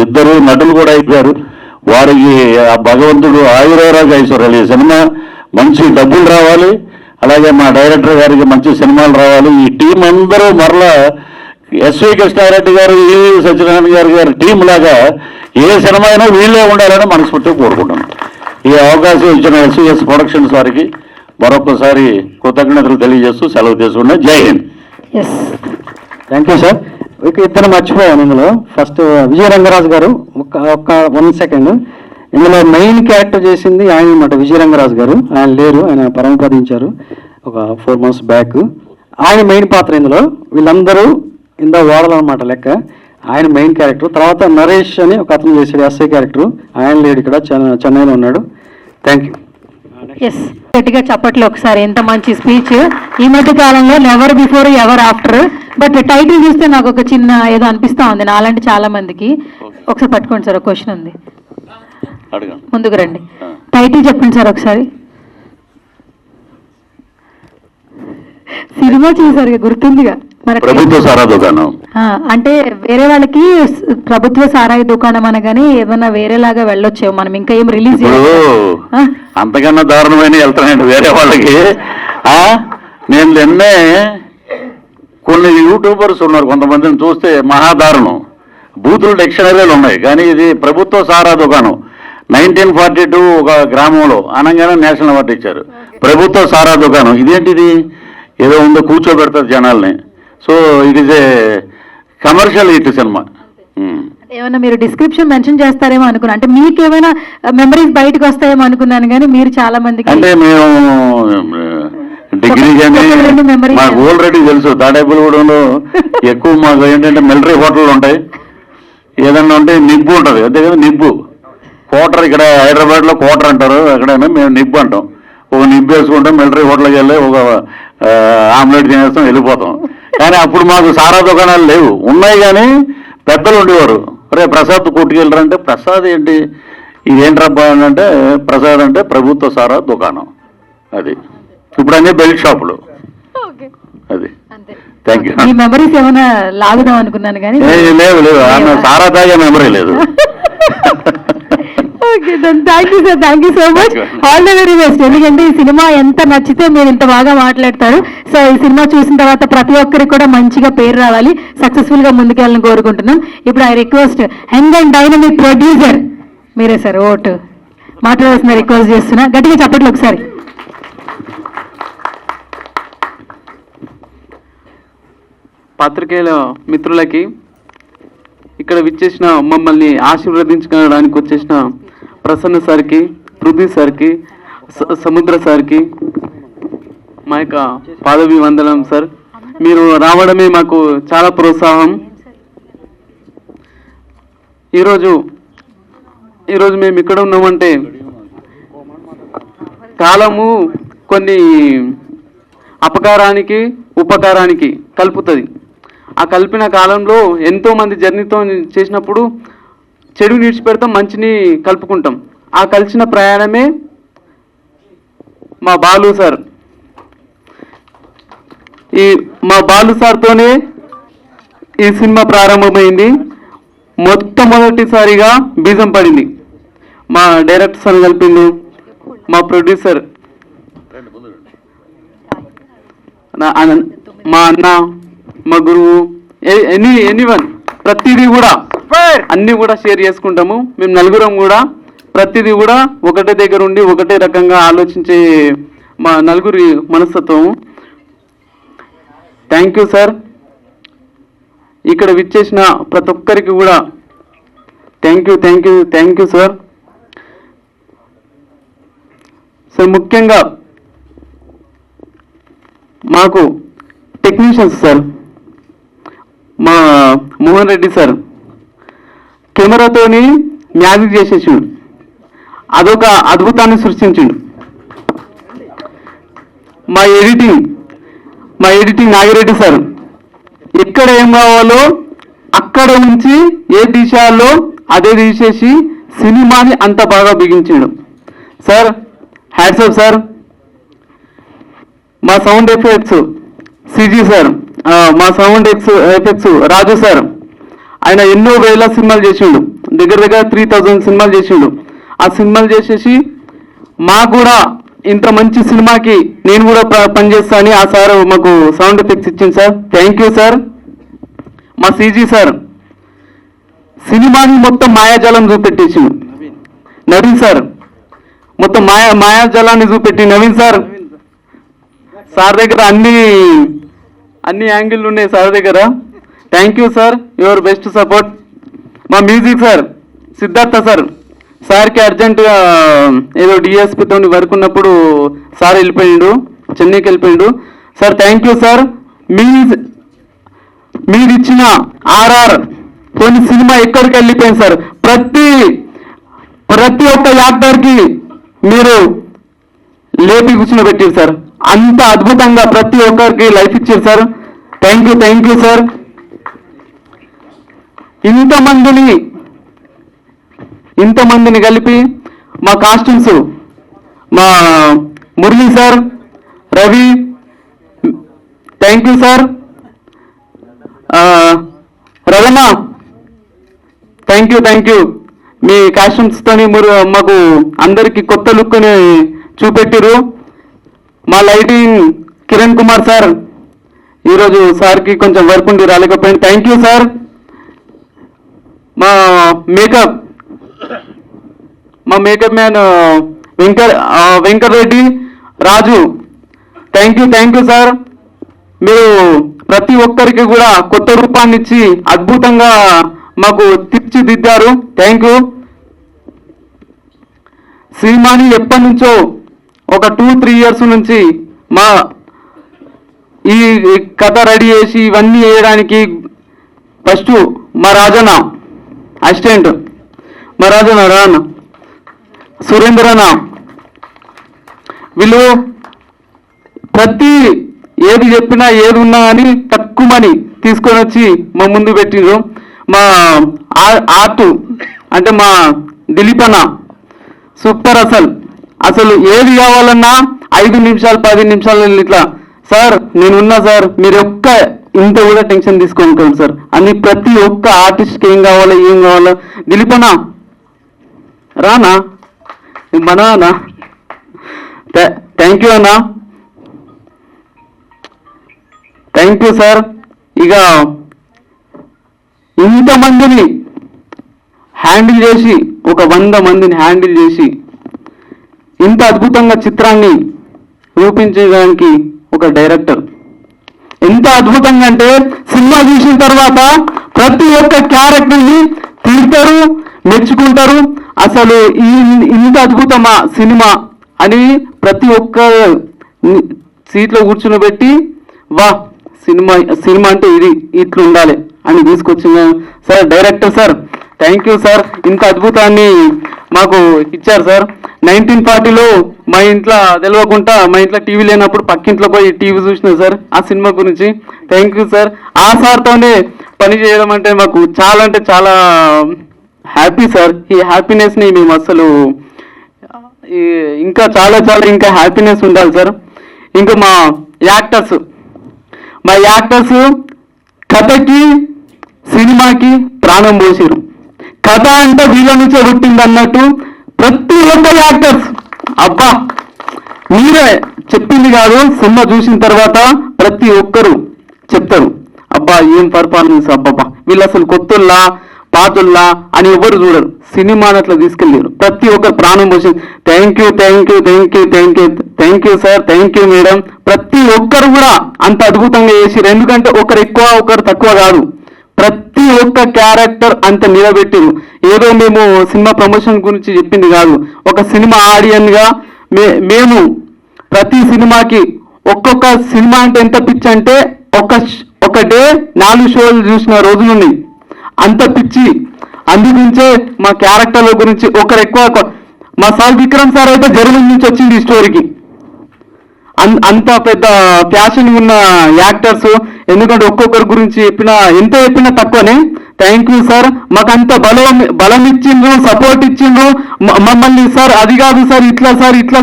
ఇద్దరు నటులు కూడా అయిపోయారు. వారికి ఆ భగవంతుడు ఆయురారోగ్య ఐశ్వర్యాలు, ఈ సినిమా మంచి డబ్బులు రావాలి, అలాగే మా డైరెక్టర్ గారికి మంచి సినిమాలు రావాలి. ఈ టీం అందరూ మరలా ఎస్వి కృష్ణారెడ్డి గారు, ఈ సత్యనారాయణ గారి టీం లాగా ఏ సినిమా అయినా వీళ్ళే ఉండాలని మనస్ఫూర్తిగా కోరుకుంటున్నాను. ఈ అవకాశం ఇచ్చిన ఎస్విఎస్ ప్రొడక్షన్స్ వారికి మరొకసారి కృతజ్ఞతలు తెలియజేస్తూ సెలవు తీసుకున్నా. జై హింద్. Thank you sir. ఇక ఇద్దరు మర్చిపోయాను ఇందులో. ఫస్ట్ విజయరంగరాజు గారు, ఒక 1 సెకండ్. ఇందులో మెయిన్ క్యారెక్టర్ చేసింది ఆయన అన్నమాట, విజయరంగరాజు గారు. ఆయన లేరు, ఆయన పరమపదించారు ఒక 4 months బ్యాక్. ఆయన మెయిన్ పాత్ర ఇందులో. వీళ్ళందరూ ఇందా ఓడలు అనమాట లెక్క. ఆయన మెయిన్ క్యారెక్టర్. తర్వాత నరేష్ అని ఒక అతను చేశాడు ఎస్ఐ క్యారెక్టర్. ఆయన లేడు, ఇక్కడ చెన్నైలో ఉన్నాడు. Thank you. ఎస్, గట్టిగా చప్పట్లు ఒకసారి. ఎంత మంచి స్పీచ్. ఈ మధ్య కాలంలో never before ever after. But title చూస్తే నాకు ఒక చిన్న ఏదో అనిపిస్తా ఉంది నాలాంటి చాలా మందికి. ఒకసారి పట్టుకోండి సార్, ఒక క్వశ్చన్ ఉంది, ముందుకు రండి. టైటిల్ చెప్పండి సార్ ఒకసారి. సినిమా చూసారు గుర్తుందిగా మన ప్రభుత్వ సారా దుకాణం. అంటే వేరే వాళ్ళకి ప్రభుత్వ సారాయి దుకాణం అనగానే ఏమన్నా వేరేలాగా వెళ్ళొచ్చేమో, మనం ఇంకా ఏం రిలీజ్ అంతకన్నా దారుణమైన వెళ్తానండి వేరే వాళ్ళకి. నేను నిన్నే కొన్ని యూట్యూబర్స్ ఉన్నారు, కొంతమందిని చూస్తే మహాదారుణం. బూతులు డిక్షనరీలు ఉన్నాయి, కానీ ఇది ప్రభుత్వ సారా దుకాణం. 1942 ఒక గ్రామంలో అనగానే నేషనల్ అవార్డు ఇచ్చారు. ప్రభుత్వ సారా దుకాణం ఇదేంటిది, ఏదో ఉందో కూర్చోబెడతారు జనాల్ని. So it is a commercial hit cinema. ఏమన్నా మీరు డిస్క్రిప్షన్ మెన్షన్ చేస్తారేమో అనుకున్నా, అంటే మీకు ఏమైనా మెమరీస్ బయటకు వస్తాయేమో అనుకున్నాను, కానీ మీరు చాలా మందికి అంటే మేము డిగ్రీ కానీ మాకు ఆల్రెడీ తెలుసు. తాడేపల్లిగూడెంలో ఎక్కువ మాకు ఏంటంటే మిలిటరీ హోటళ్ళు ఉంటాయి, ఏదన్నా ఉంటే నిబ్బు ఉంటుంది, అంతే కదా నిబ్బు. క్వార్టర్ ఇక్కడ హైదరాబాద్లో క్వార్టర్ అంటారు, ఎక్కడైనా మేము నిబ్బు అంటాం. ఒక నిబ్బు వేసుకుంటాం, మిలిటరీ హోటల్కి వెళ్ళి ఒక ఆమ్లెట్ తినేస్తాం, వెళ్ళిపోతాం. కానీ అప్పుడు మాకు సారా దుకాణాలు లేవు, ఉన్నాయి కానీ పెద్దలు ఉండేవారు. రే ప్రసాద్ కొట్టుకెళ్ళరంటే, ప్రసాద్ ఏంటి ఇదేంట్రబ్బా అంటే, ప్రసాద్ అంటే ప్రభుత్వ సారా దుకాణం. అది ఇప్పుడు అన్నీ బెల్ట్ షాపులు. అది థ్యాంక్ యూ. ఈ మెమరీస్ ఏమైనా లాగుదాం అనుకున్నాను కానీ లేదు, ఆమె సారా తాగే మెమరీ లేదు. Okay then thank you sir, thank you so much, all the very best. ఎందుకంటే ఈ సినిమా ఎంత నచ్చితే మీరు ఇంత బాగా మాట్లాడతారు. సో ఈ సినిమా చూసిన తర్వాత ప్రతి ఒక్కరికి కూడా మంచిగా పేరు రావాలి, సక్సెస్ఫుల్ గా ముందుకెళ్ళాలని కోరుకుంటున్నాం. ఇప్పుడు I request young and dynamic producer మీరే సార్ ఓటు మాట్లాడాల్సిన రిక్వెస్ట్ చేస్తున్నా. గట్టిగా చెప్పట్లు ఒకసారి. పాత్రికేయుల మిత్రులకి, ఇక్కడ విచ్చేసిన మమ్మల్ని ఆశీర్వదించడానికి వచ్చేసిన ప్రసన్న సార్కి, పృథ్వీ సార్కి, సముద్ర సార్కి మా యొక్క పాదవి వందనం సార్. మీరు రావడమే మాకు చాలా ప్రోత్సాహం. ఈరోజు మేము ఇక్కడ ఉన్నామంటే కాలము కొన్ని అపకారానికి ఉపకారానికి కలుపుతుంది. ఆ కలిపిన కాలంలో ఎంతోమంది జర్నీతో చేసినప్పుడు చెడు విడిచిపెడతాం, మంచిని కలుపుకుంటాం. ఆ కలిసిన ప్రయాణమే మా బాలు సార్. మా బాలు సార్తోనే ఈ సినిమా ప్రారంభమైంది. మొట్టమొదటిసారిగా బీజం పడింది. మా డైరెక్టర్ సార్ కలిపిండు, మా ప్రొడ్యూసర్, మా అన్న, మా గురువు, ఎనీవన్ ప్రతిదీ కూడా అన్నీ కూడా షేర్ చేసుకుంటాము. మేము నలుగురం కూడా ప్రతిదీ కూడా ఒకటే దగ్గర ఉండి ఒకటే రకంగా ఆలోచించే మా నలుగురి మనస్తత్వము. Thank you sir. ఇక్కడ విచ్చేసిన ప్రతి ఒక్కరికి కూడా థ్యాంక్ యూ సార్. సార్ ముఖ్యంగా మాకు టెక్నీషియన్స్ సార్, మా మోహన్ రెడ్డి సార్ కెమెరాతోని మ్యాజిక్ చేసేసిండు, అదొక అద్భుతాన్ని సృష్టించిండు. మా ఎడిటింగ్ నాగిరెడ్డి సార్ ఎక్కడ ఏం కావాలో అక్కడ నుంచి ఏ దిశలో అదే తీసేసి సినిమాని అంత బాగా బిగించాడు సార్. Hats off sir. మా సౌండ్ ఎఫెక్ట్స్ సిజీ సార్, మా సౌండ్ ఎఫెక్ట్స్ రాజు సార్, ఆయన ఎన్నో వేల సినిమాలు చేసిండు, దగ్గర 3000 సినిమాలు చేసిండు. ఆ సినిమాలు చేసేసి మాకు కూడా ఇంత మంచి సినిమాకి నేను కూడా పనిచేస్తా అని ఆ సార్ మాకు సౌండ్ ఎఫెక్ట్స్ ఇచ్చింది సార్. Thank you sir. మా సిజీ సార్ సినిమాని మొత్తం మాయాజాలం చూపెట్టేసిండు. నవీన్ సార్ మొత్తం మాయాజాలాన్ని చూపెట్టి నవీన్ సార్ దగ్గర అన్ని యాంగిల్ ఉన్నాయి సార్ దగ్గర. Thank you sir, your best support. మా మ్యూజిక్ సార్ సిద్ధార్థ సార్కి అర్జెంటుగా ఏదో డిఎస్పితో వర్క్ ఉన్నప్పుడు సార్ వెళ్ళిపోయిండు, చెన్నైకి వెళ్ళిపోయిండు. Sir thank you sir. మీరు ఇచ్చిన ఆర్ఆర్ కొన్ని సినిమా ఎక్కడికి వెళ్ళిపోయింది సార్. ప్రతి ఒక్క యాక్టర్కి మీరు లేపి కూర్చుని సార్. అంత అద్భుతంగా ప్రతి ఒక్కరికి లైఫ్ ఇచ్చారు సార్. Thank you sir. ఇంతమందిని కలిపి మా కాస్ట్యూమ్స్ మా Murali sir, Ravi, thank you sir. Ravana thank you. మీ కాస్ట్యూమ్స్తోని మాకు అందరికి కొత్త లుక్ని చూపెట్టిరు. మా లైటింగ్ కిరణ్ కుమార్ సార్, ఈరోజు సార్కి కొంచెం వర్క్ ఉండి రాలేకపోయింది. Thank you sir. మా makeup man Venkatareddy, Raju, thank you sir. మీరు ప్రతి ఒక్కరికి కూడా కొత్త రూపాన్ని ఇచ్చి అద్భుతంగా మాకు తీర్చిదిద్దారు. Thank you. సినిమాని ఎప్పటి నుంచో ఒక 2-3 years నుంచి మా ఈ కథ రెడీ చేసి ఇవన్నీ వేయడానికి ఫస్ట్ మా రాజన్న అసిస్టెంట్, మా రాజన్న సురేంద్రన, వీళ్ళు ప్రతి ఏది చెప్పినా ఏది ఉన్నా అని తక్కువని తీసుకొని వచ్చి మా ముందు పెట్టిండ్రు. మా ఆర్ట్ అంటే మా దిలీప్ అన్న సూపర్. అసలు ఏది కావాలన్నా 5 నిమిషాలు 10 నిమిషాలు ఇట్లా సార్ నేనున్నా సార్, మీరు ఒక్క ఇంత కూడా టెన్షన్ తీసుకుంటాను సార్ అని ప్రతి ఒక్క ఆర్టిస్ట్కి ఏం కావాలో దిలీప్ అన్న రానా మన అన్న. థ్యాంక్ యూ అన్న, థ్యాంక్ యూ సార్. ఇక ఇంతమందిని హ్యాండిల్ చేసి, ఒక 100 మందిని హ్యాండిల్ చేసి ఇంత అద్భుతంగా చిత్రాన్ని రూపించడానికి ఒక డైరెక్టర్ ఎంత అద్భుతంగా అంటే, సినిమా చూసిన తర్వాత ప్రతి ఒక్క క్యారెక్టర్ని తీర్తారు, మెచ్చుకుంటారు. అసలు ఇంత అద్భుతమా సినిమా అని ప్రతి ఒక్క సీట్లో కూర్చుని వా సినిమా అంటే ఇట్లా ఉండాలి అని తీసుకొచ్చిన sir director sir, thank you sir. ఇంత అద్భుతాన్ని మాకు ఇచ్చారు సార్. 1940లో మా ఇంట్లో తెలియకుండా, మా ఇంట్లో టీవీ లేనప్పుడు పక్కింట్లో పోయి టీవీ చూసిన సార్ ఆ సినిమా గురించి. Thank you sir. ఆ సార్తోనే పని చేయడం అంటే మాకు చాలా హ్యాపీ సార్. ఈ హ్యాపీనెస్ని మేము అసలు ఇంకా చాలా ఇంకా హ్యాపీనెస్ ఉండాలి సార్. ఇంకా మా యాక్టర్స్ కథకి సినిమాకి ప్రాణం పోసారు. కథ అంటే వీళ్ళ నుంచే పుట్టింది అన్నట్టు ప్రతి ఒక్క యాక్టర్స్ అబ్బా మీరే చెప్పింది కాదు, సినిమా చూసిన తర్వాత ప్రతి ఒక్కరు చెప్తారు అబ్బా ఏం పర్ఫార్మెన్స్, అబ్బబ్బా వీళ్ళు అసలు కొత్తల్లా పాతుల్లా అని ఎవరు చూడరు. సినిమాని అట్లా తీసుకెళ్ళారు, ప్రతి ఒక్కరు ప్రాణం పోసి. Thank you sir, thank you madam. ప్రతి ఒక్కరు కూడా అంత అద్భుతంగా చేసిరు. ఎందుకంటే ఒకరు ఎక్కువ ఒకరు తక్కువ కాదు, ప్రతి ఒక్క క్యారెక్టర్ అంత నిలబెట్టిరు. ఏదో మేము సినిమా ప్రమోషన్ గురించి చెప్పింది కాదు, ఒక సినిమా ఆడియన్గా మేము ప్రతి సినిమాకి ఒక్కొక్క సినిమా అంటే ఎంత పిచ్చి అంటే ఒక డే 4 షోలు చూసిన రోజులున్నాయి, అంత పిచ్చి. అందుగురించే మా క్యారెక్టర్ల గురించి ఒకరు ఎక్కువ. మా సార్ విక్రమ్ సార్ అయితే జర్మనీ నుంచి వచ్చింది ఈ స్టోరీకి. అంత పెద్ద ప్యాషన్ ఉన్న యాక్టర్స్. ఎందుకంటే ఒక్కొక్కరి గురించి ఎంత చెప్పినా తక్కువనే. Thank you sir. మాకు అంత బలం ఇచ్చిండ్రు, సపోర్ట్ ఇచ్చిండ్రు మమ్మల్ని. సార్ అది కాదు సార్, ఇట్లా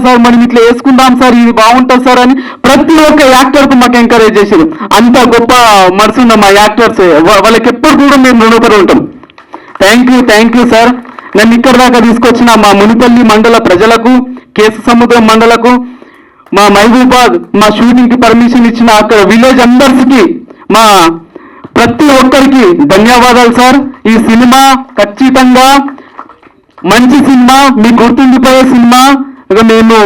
సార్ మనం ఇట్లా వేసుకుందాం సార్, ఇది బాగుంటుంది సార్ అని ప్రతి ఒక్క యాక్టర్కు మాకు ఎంకరేజ్ చేశారు. అంత గొప్ప మనసున్న మా యాక్టర్స్, వాళ్ళకి ఎప్పుడు కూడా మేము రుణపడి ఉంటాం. Thank you sir. నన్ను ఇక్కడ దాకా తీసుకొచ్చిన మా మునిపల్లి మండల ప్రజలకు, కేసు సముద్రం మండలకు, మా మహబూబాద్ మా షూటింగ్కి పర్మిషన్ ఇచ్చిన అక్కడ విలేజ్ అందరికీ, మా ప్రతి ఒక్కరికి ధన్యవాదాలు సార్. ఈ సినిమా ఖచ్చితంగా మంచి సినిమా, మీకు గుర్తుండిపోయే సినిమా మేము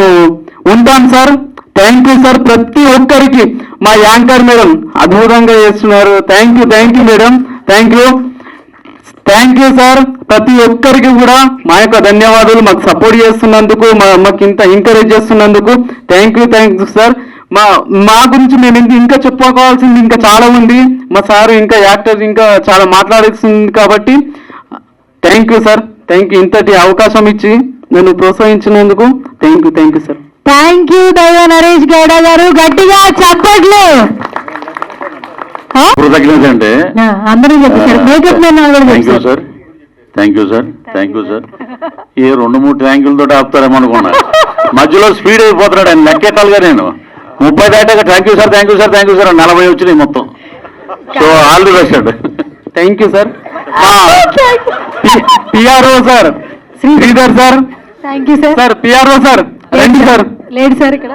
ఉంటాం సార్. Thank you sir. ప్రతి ఒక్కరికి మా యాంకర్ మేడం అద్భుతంగా చేస్తున్నారు. Thank you madam. Thank you sir. ప్రతి ఒక్కరికి కూడా మా యొక్క ధన్యవాదాలు, మాకు సపోర్ట్ చేస్తున్నందుకు, మాకు ఇంత ఎంకరేజ్ చేస్తున్నందుకు. Thank you sir. మా గురించి మేము ఇంకా చెప్పుకోవాల్సింది ఇంకా చాలా ఉంది. మా సార్ ఇంకా యాక్టర్స్ ఇంకా చాలా మాట్లాడాల్సింది కాబట్టి థ్యాంక్ యూ సార్. ఇంతటి అవకాశం ఇచ్చి నన్ను ప్రోత్సహించినందుకు thank you sir. Thank you దైవ నరేష్ గౌడ గారు, గట్టిగా చప్పట్లు. కృతజ్ఞత అంటే అందరూ చెప్పారు. Makeup thank you sir. ఈ 2-3 థ్యాంకులతో ఆపుతారేమో అనుకున్నా, మధ్యలో స్పీడ్ అయిపోతున్నాడు ఆయన. లెక్కెట్టాలిగా నేను 30 దాటాక థ్యాంక్ యూ సార్ 40 వచ్చినాయి మొత్తం. సో ఆల్ ది బెస్ట్ అండి. Thank you sir. PRO sir Sridhar sir. Thank you sir. PRO sir రండి సార్. లేదు సార్ ఇక్కడ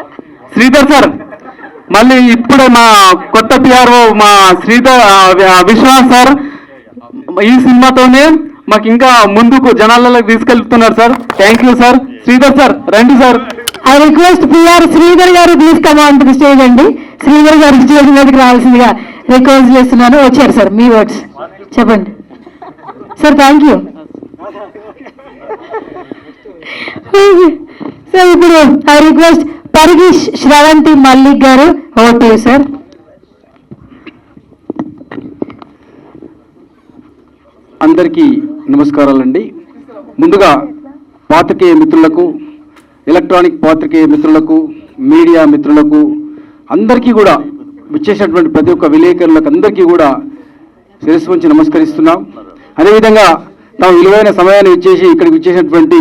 శ్రీధర్ సార్. మళ్ళీ ఇప్పుడే మా కొత్త పిఆర్ఓ మా విశ్వాస్ సార్. ఈ సినిమాతోనే మాకు ఇంకా ముందుకు జనాలలోకి తీసుకెళ్తున్నారు sir. Thank you sir. Sridhar sir రండి sir. I request PR Sridhar garu please come on to the stage అండి. శ్రీధర్ గారు స్టేజ్ మీదకి రావాల్సిందిగా రిక్వెస్ట్ చేస్తున్నాను. వచ్చారు సార్, మీ వర్డ్స్ చెప్పండి సార్. Thank you sir. ఇప్పుడు I request Parigi Sravanthi Mallik garu, over to you sir. అందరికీ నమస్కారాలండి. ముందుగా పాత్రికేయ మిత్రులకు, ఎలక్ట్రానిక్ పాత్రికేయ మిత్రులకు, మీడియా మిత్రులకు అందరికీ కూడా విచ్చేసినటువంటి ప్రతి ఒక్క విలేకరులకు అందరికీ కూడా శిరస్సు వంచి నమస్కరిస్తున్నాం. అదేవిధంగా తాము విలువైన సమయాన్ని ఇచ్చేసి ఇక్కడికి విచ్చేసినటువంటి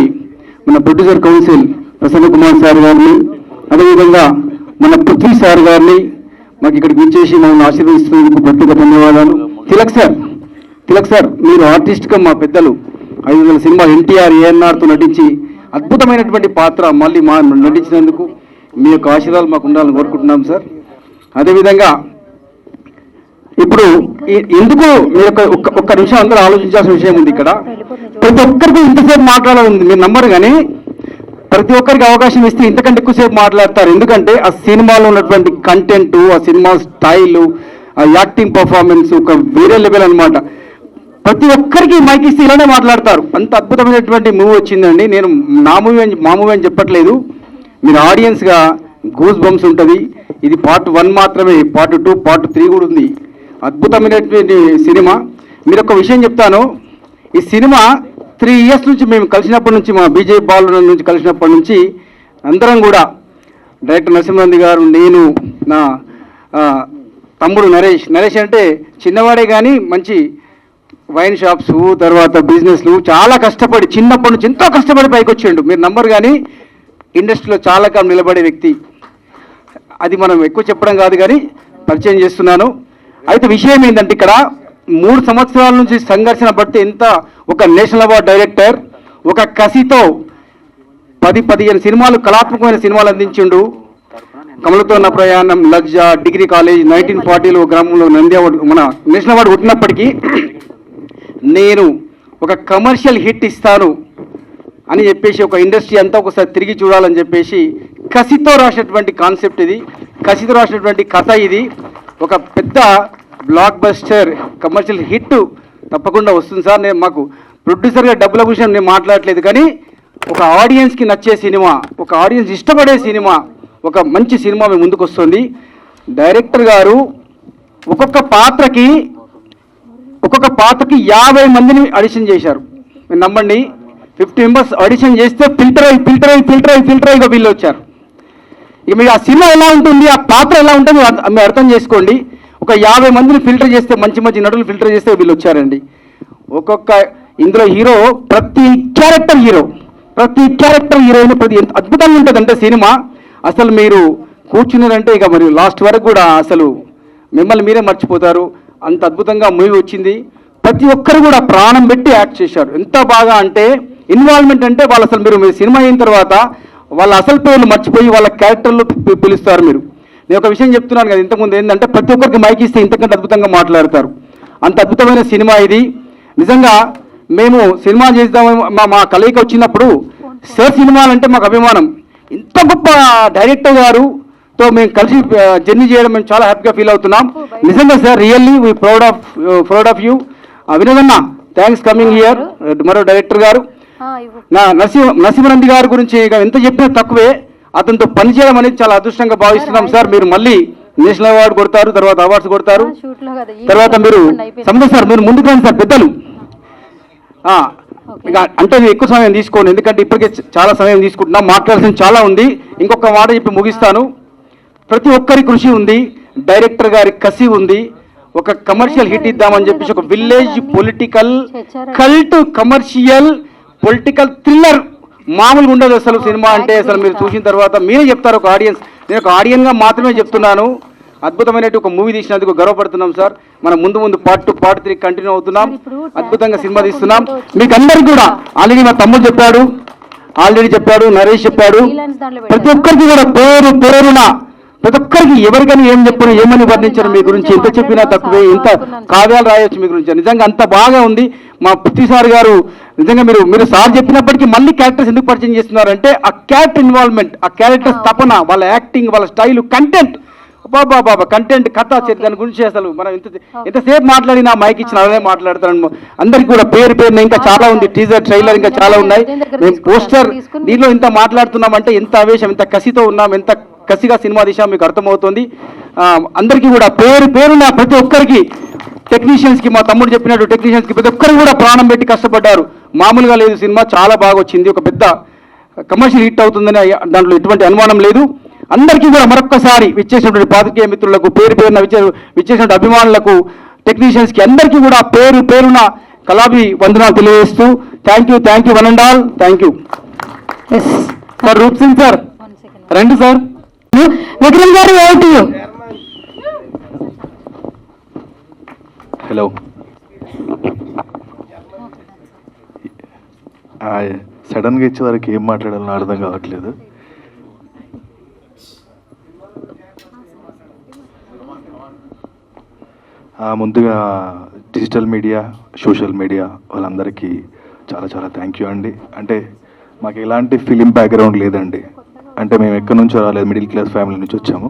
మన producer council Prasanna Kumar sir గారిని, అదేవిధంగా మన పృథ్వీ సార్ గారిని మాకు ఇక్కడికి విచ్చేసి మమ్మల్ని ఆశీర్వదిస్తున్నందుకు ప్రత్యేక ధన్యవాదాలు. తిలక్ సార్ మీరు ఆర్టిస్ట్గా మా పెద్దలు 500 సినిమా ఎన్టీఆర్ ఏఎన్ఆర్తో నటించి అద్భుతమైనటువంటి పాత్ర మళ్ళీ మా నటించినందుకు మీ యొక్క ఆశీర్వాదాలు మాకు ఉండాలని కోరుకుంటున్నాం సార్. అదేవిధంగా ఇప్పుడు ఎందుకు మీరు ఒక్క నిమిషం అందరూ ఆలోచించాల్సిన విషయం ఉంది. ఇక్కడ ప్రతి ఒక్కరికి ఇంతసేపు మాట్లాడాలి మీరు నమ్మరు, కానీ ప్రతి ఒక్కరికి అవకాశం ఇస్తే ఇంతకంటే ఎక్కువసేపు మాట్లాడతారు. ఎందుకంటే ఆ సినిమాలో ఉన్నటువంటి కంటెంట్, ఆ సినిమా స్టైలు, ఆ యాక్టింగ్ పర్ఫార్మెన్స్ ఒక వేరే లెవెల్ అనమాట. ప్రతి ఒక్కరికి మైక్ ఇస్తే ఇలానే మాట్లాడతారు. అంత అద్భుతమైనటువంటి మూవీ వచ్చిందండి. నేను మా మూవీ అని చెప్పట్లేదు, మీరు ఆడియన్స్గా గూస్ బంప్స్ ఉంటుంది. ఇది పార్ట్ 1 మాత్రమే, పార్ట్ 2, పార్ట్ 3 కూడా ఉంది. అద్భుతమైనటువంటి సినిమా. మీరు ఒక విషయం చెప్తాను, ఈ సినిమా 3 ఇయర్స్ నుంచి మేము కలిసినప్పటి నుంచి, మా బీజేపీ బాలు నుంచి కలిసినప్పటి నుంచి అందరం కూడా, డైరెక్టర్ నరసింహంది గారు, నేను, నా తమ్ముడు నరేష్ అంటే చిన్నవాడే కానీ మంచి వైన్ షాప్స్, తర్వాత బిజినెస్లు చాలా కష్టపడి చిన్నప్పటి నుంచి ఎంతో కష్టపడి పైకి వచ్చాడు. మీరు నంబర్ కానీ ఇండస్ట్రీలో చాలా కాలం నిలబడే వ్యక్తి. అది మనం ఎక్కువ చెప్పడం కాదు కానీ పరిచయం చేస్తున్నాను. అయితే విషయం ఏంటంటే ఇక్కడ 3 సంవత్సరాల నుంచి సంఘర్షణ పడితే ఎంత ఒక నేషనల్ అవార్డ్ డైరెక్టర్ ఒక కసితో 10-15 సినిమాలు, కళాత్మకమైన సినిమాలు అందించిండు. కమలతో నా ప్రయాణం, లగ్జా, డిగ్రీ కాలేజ్, 1940లో గ్రామంలో నంది అవార్డు, మన నేషనల్ అవార్డు కొట్టినప్పటికీ నేను ఒక కమర్షియల్ హిట్ ఇస్తాను అని చెప్పేసి ఒక ఇండస్ట్రీ అంతా ఒకసారి తిరిగి చూడాలని చెప్పేసి కసితో రాసినటువంటి కాన్సెప్ట్ ఇది, కసితో రాసినటువంటి కథ ఇది. ఒక పెద్ద బ్లాక్ బస్టర్ కమర్షియల్ హిట్ తప్పకుండా వస్తుంది సార్. నేను మాకు ప్రొడ్యూసర్గా డబ్బుల విషయం నేను మాట్లాడలేదు, కానీ ఒక ఆడియన్స్కి నచ్చే సినిమా, ఒక ఆడియన్స్ ఇష్టపడే సినిమా, ఒక మంచి సినిమా మేము ముందుకు వస్తుంది. డైరెక్టర్ గారు ఒక్కొక్క పాత్రకి 50 మందిని ఆడిషన్ చేశారు. మీరు నమ్మండి, 50 మెంబర్స్ ఆడిషన్ చేస్తే ఫిల్టర్ అయ్యి వీళ్ళు వచ్చారు. ఇక మీరు ఆ సినిమా ఎలా ఉంటుంది, ఆ పాత్ర ఎలా ఉంటుంది మీరు అర్థం చేసుకోండి. ఒక 50 మందిని ఫిల్టర్ చేస్తే, మంచి నటులు ఫిల్టర్ చేస్తే వీళ్ళు వచ్చారండి. ఇందులో హీరో, ప్రతి క్యారెక్టర్ హీరోయిన్ ఎంత అద్భుతంగా ఉంటుందంటే సినిమా, అసలు మీరు కూర్చున్నారంటే ఇక మరి లాస్ట్ వరకు కూడా అసలు మిమ్మల్ని మీరే మర్చిపోతారు. అంత అద్భుతంగా మూవీ వచ్చింది. ప్రతి ఒక్కరు కూడా ప్రాణం పెట్టి యాక్ట్ చేశారు. ఎంత బాగా అంటే ఇన్వాల్వ్మెంట్ అంటే వాళ్ళు అసలు మీరు సినిమా అయిన తర్వాత వాళ్ళ అసలు పేర్లు మర్చిపోయి వాళ్ళ క్యారెక్టర్లు పిలుస్తారు. నేను ఒక విషయం చెప్తున్నాను కదా ఇంతకుముందు, ఏంటంటే ప్రతి ఒక్కరికి మైక్ ఇస్తే ఇంతకంటే అద్భుతంగా మాట్లాడతారు. అంత అద్భుతమైన సినిమా ఇది. నిజంగా మేము సినిమా చేద్దామని మా కలయిక వచ్చినప్పుడు, సార్ సినిమాలంటే మాకు అభిమానం. ఇంత గొప్ప డైరెక్టర్ గారుతో మేము కలిసి జర్నీ చేయడం మేము చాలా హ్యాపీగా ఫీల్ అవుతున్నాం. నిజంగా sir, really we proud of you. వినోదన్న, థ్యాంక్స్ కమింగ్ హియర్. మరో డైరెక్టర్ గారు నా నరసింహనంది గారి గురించి ఇక ఎంత చెప్పినా తక్కువే. అతనితో పనిచేయడం అనేది చాలా అదృష్టంగా భావిస్తున్నాం సార్. మీరు మళ్ళీ నేషనల్ అవార్డు కొడతారు, తర్వాత అవార్డ్స్ కొడతారు, తర్వాత మీరు సార్ మీరు ముందుకు రండి సార్ పెద్దలు. ఇక అంటే నేను ఎక్కువ సమయం తీసుకోండి, ఎందుకంటే ఇప్పటికే చాలా సమయం తీసుకుంటున్నా, మాట్లాడాల్సింది చాలా ఉంది. ఇంకొక మాట చెప్పి ముగిస్తాను. ప్రతి ఒక్కరి కృషి ఉంది, డైరెక్టర్ గారి కసి ఉంది. ఒక కమర్షియల్ హిట్ ఇద్దామని చెప్పేసి ఒక village political cult commercial political thriller మామూలుగా ఉండదు అసలు సినిమా అంటే. అసలు మీరు చూసిన తర్వాత మీరే చెప్తారు ఒక ఆడియన్స్. నేను ఒక ఆడియన్గా మాత్రమే చెప్తున్నాను. అద్భుతమైనటువంటి ఒక మూవీ తీసినందుకు గర్వపడుతున్నాం సార్. మనం ముందు పార్ట్ 2, పార్ట్ 3 కంటిన్యూ అవుతున్నాం. అద్భుతంగా సినిమా తీస్తున్నాం. మీకు అందరికీ కూడా ఆల్రెడీ మా తమ్ముడు చెప్పాడు, నరేష్ చెప్పాడు. ప్రతి ఒక్కరికి కూడా పేరున ప్రతి ఒక్కరికి ఎవరికైనా ఏం చెప్పను, ఏమని వర్ణించారు మీ గురించి, ఎంత చెప్పినా తక్కువే. ఇంత కావ్యాలు రాయొచ్చు మీ గురించి. నిజంగా అంత బాగా ఉంది. మా పుత్తి సార్ గారు నిజంగా మీరు సార్ చెప్పినప్పటికీ మళ్ళీ క్యారెక్టర్స్ ఎందుకు పరిచయం చేస్తున్నారంటే ఆ క్యారెక్టర్ ఇన్వాల్వ్మెంట్, ఆ క్యారెక్టర్స్ తపన, వాళ్ళ యాక్టింగ్, వాళ్ళ స్టైల్, కంటెంట్, బాబా కంటెంట్, కథ, దాని గురించి అసలు మనం ఎంతసేపు మాట్లాడినా మైక్ ఇచ్చిన అలానే మాట్లాడతాను. అందరికి కూడా పేరున ఇంకా చాలా ఉంది. టీజర్, ట్రైలర్ ఇంకా చాలా ఉన్నాయి. మేము పోస్టర్ దీనిలో ఇంత మాట్లాడుతున్నామంటే ఎంత ఆవేశం, ఎంత కసితో ఉన్నాం, ఎంత కసిగా సినిమా తీసాం మీకు అర్థమవుతుంది. అందరికీ కూడా పేరున ప్రతి ఒక్కరికి టెక్నీషియన్స్కి, మా తమ్ముడు చెప్పినట్టు టెక్నీషియన్స్కి ప్రతి ఒక్కరు కూడా ప్రాణం పెట్టి కష్టపడ్డారు. మామూలుగా లేదు, సినిమా చాలా బాగా వచ్చింది, ఒక పెద్ద కమర్షియల్ హిట్ అవుతుందని దాంట్లో ఎటువంటి అనుమానం లేదు. అందరికీ కూడా మరొక్కసారి విచ్చేసినటువంటి పాత్రికేయ మిత్రులకు, పేరు పేరున విచ్చేసినటువంటి అభిమానులకు, టెక్నీషియన్స్కి అందరికీ కూడా పేరు పేరున కళాభి వందనాలు తెలియజేస్తూ thank you one and all, thank you. Sir Roop Singh sir రండి sir. Vikram garu vote. Hello, సడన్గా ఇచ్చే వరకు ఏం మాట్లాడాలని అర్థం కావట్లేదు. ముందుగా డిజిటల్ మీడియా, సోషల్ మీడియా వాళ్ళందరికీ చాలా చాలా థ్యాంక్ యూ అండి. అంటే మాకు ఎలాంటి ఫిలిం బ్యాక్గ్రౌండ్ లేదండి. అంటే మేము ఎక్కడి నుంచో రాలేదు, మిడిల్ క్లాస్ ఫ్యామిలీ నుంచి వచ్చాము.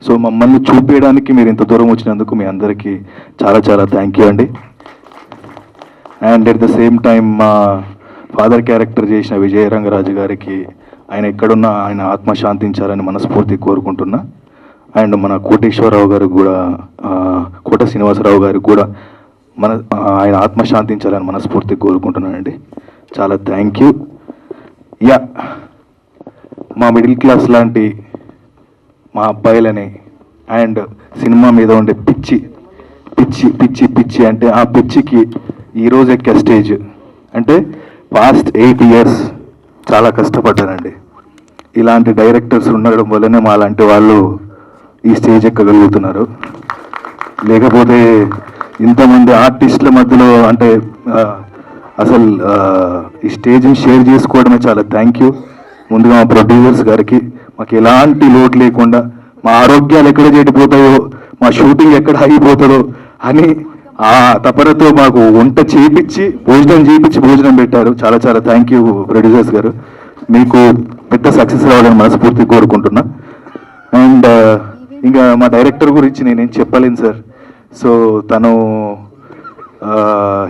సో మమ్మల్ని చూపించడానికి మీరు ఇంత దూరం వచ్చినందుకు మీ అందరికీ చాలా చాలా థ్యాంక్ యూ అండి. And at the same time మా ఫాదర్ క్యారెక్టర్ చేసిన విజయరంగరాజు గారికి, ఆయన ఎక్కడున్నా ఆయన ఆత్మ శాంతించాలని మనస్ఫూర్తి కోరుకుంటున్నా. అండ్ మన కోటేశ్వరరావు గారికి కూడా, కోట శ్రీనివాసరావు గారికి కూడా ఆయన ఆత్మ శాంతించాలని మనస్ఫూర్తి కోరుకుంటున్నానండి. చాలా థ్యాంక్ యూ. యా, మా మిడిల్ క్లాస్ లాంటి మా అబ్బాయిలని అండ్ సినిమా మీద ఉండే పిచ్చి పిచ్చి పిచ్చి పిచ్చి అంటే ఆ పిచ్చికి ఈరోజు ఎక్కే స్టేజ్ అంటే పాస్ట్ 8 years చాలా కష్టపడ్డానండి. ఇలాంటి డైరెక్టర్స్ ఉండడం వల్లనే మా లాంటి వాళ్ళు ఈ స్టేజ్ ఎక్కగలుగుతున్నారు. లేకపోతే ఇంతమంది ఆర్టిస్టుల మధ్యలో అంటే అసలు ఈ స్టేజ్ని షేర్ చేసుకోవడమే చాలా థ్యాంక్ యూ. ముందుగా మా ప్రొడ్యూసర్స్ గారికి, మాకు ఎలాంటి లోటు లేకుండా మా ఆరోగ్యాలు ఎక్కడ చెడిపోతాయో, మా షూటింగ్ ఎక్కడ ఆగిపోతుందో అని ఆ తపనతో మాకు వంట చేయించి భోజనం పెట్టారు. చాలా చాలా థ్యాంక్ యూ ప్రొడ్యూసర్స్ గారు. మీకు పెద్ద సక్సెస్ రావాలని మనస్ఫూర్తి కోరుకుంటున్నా. అండ్ ఇంకా మా డైరెక్టర్ గురించి నేనేం చెప్పలేను సార్. సో తను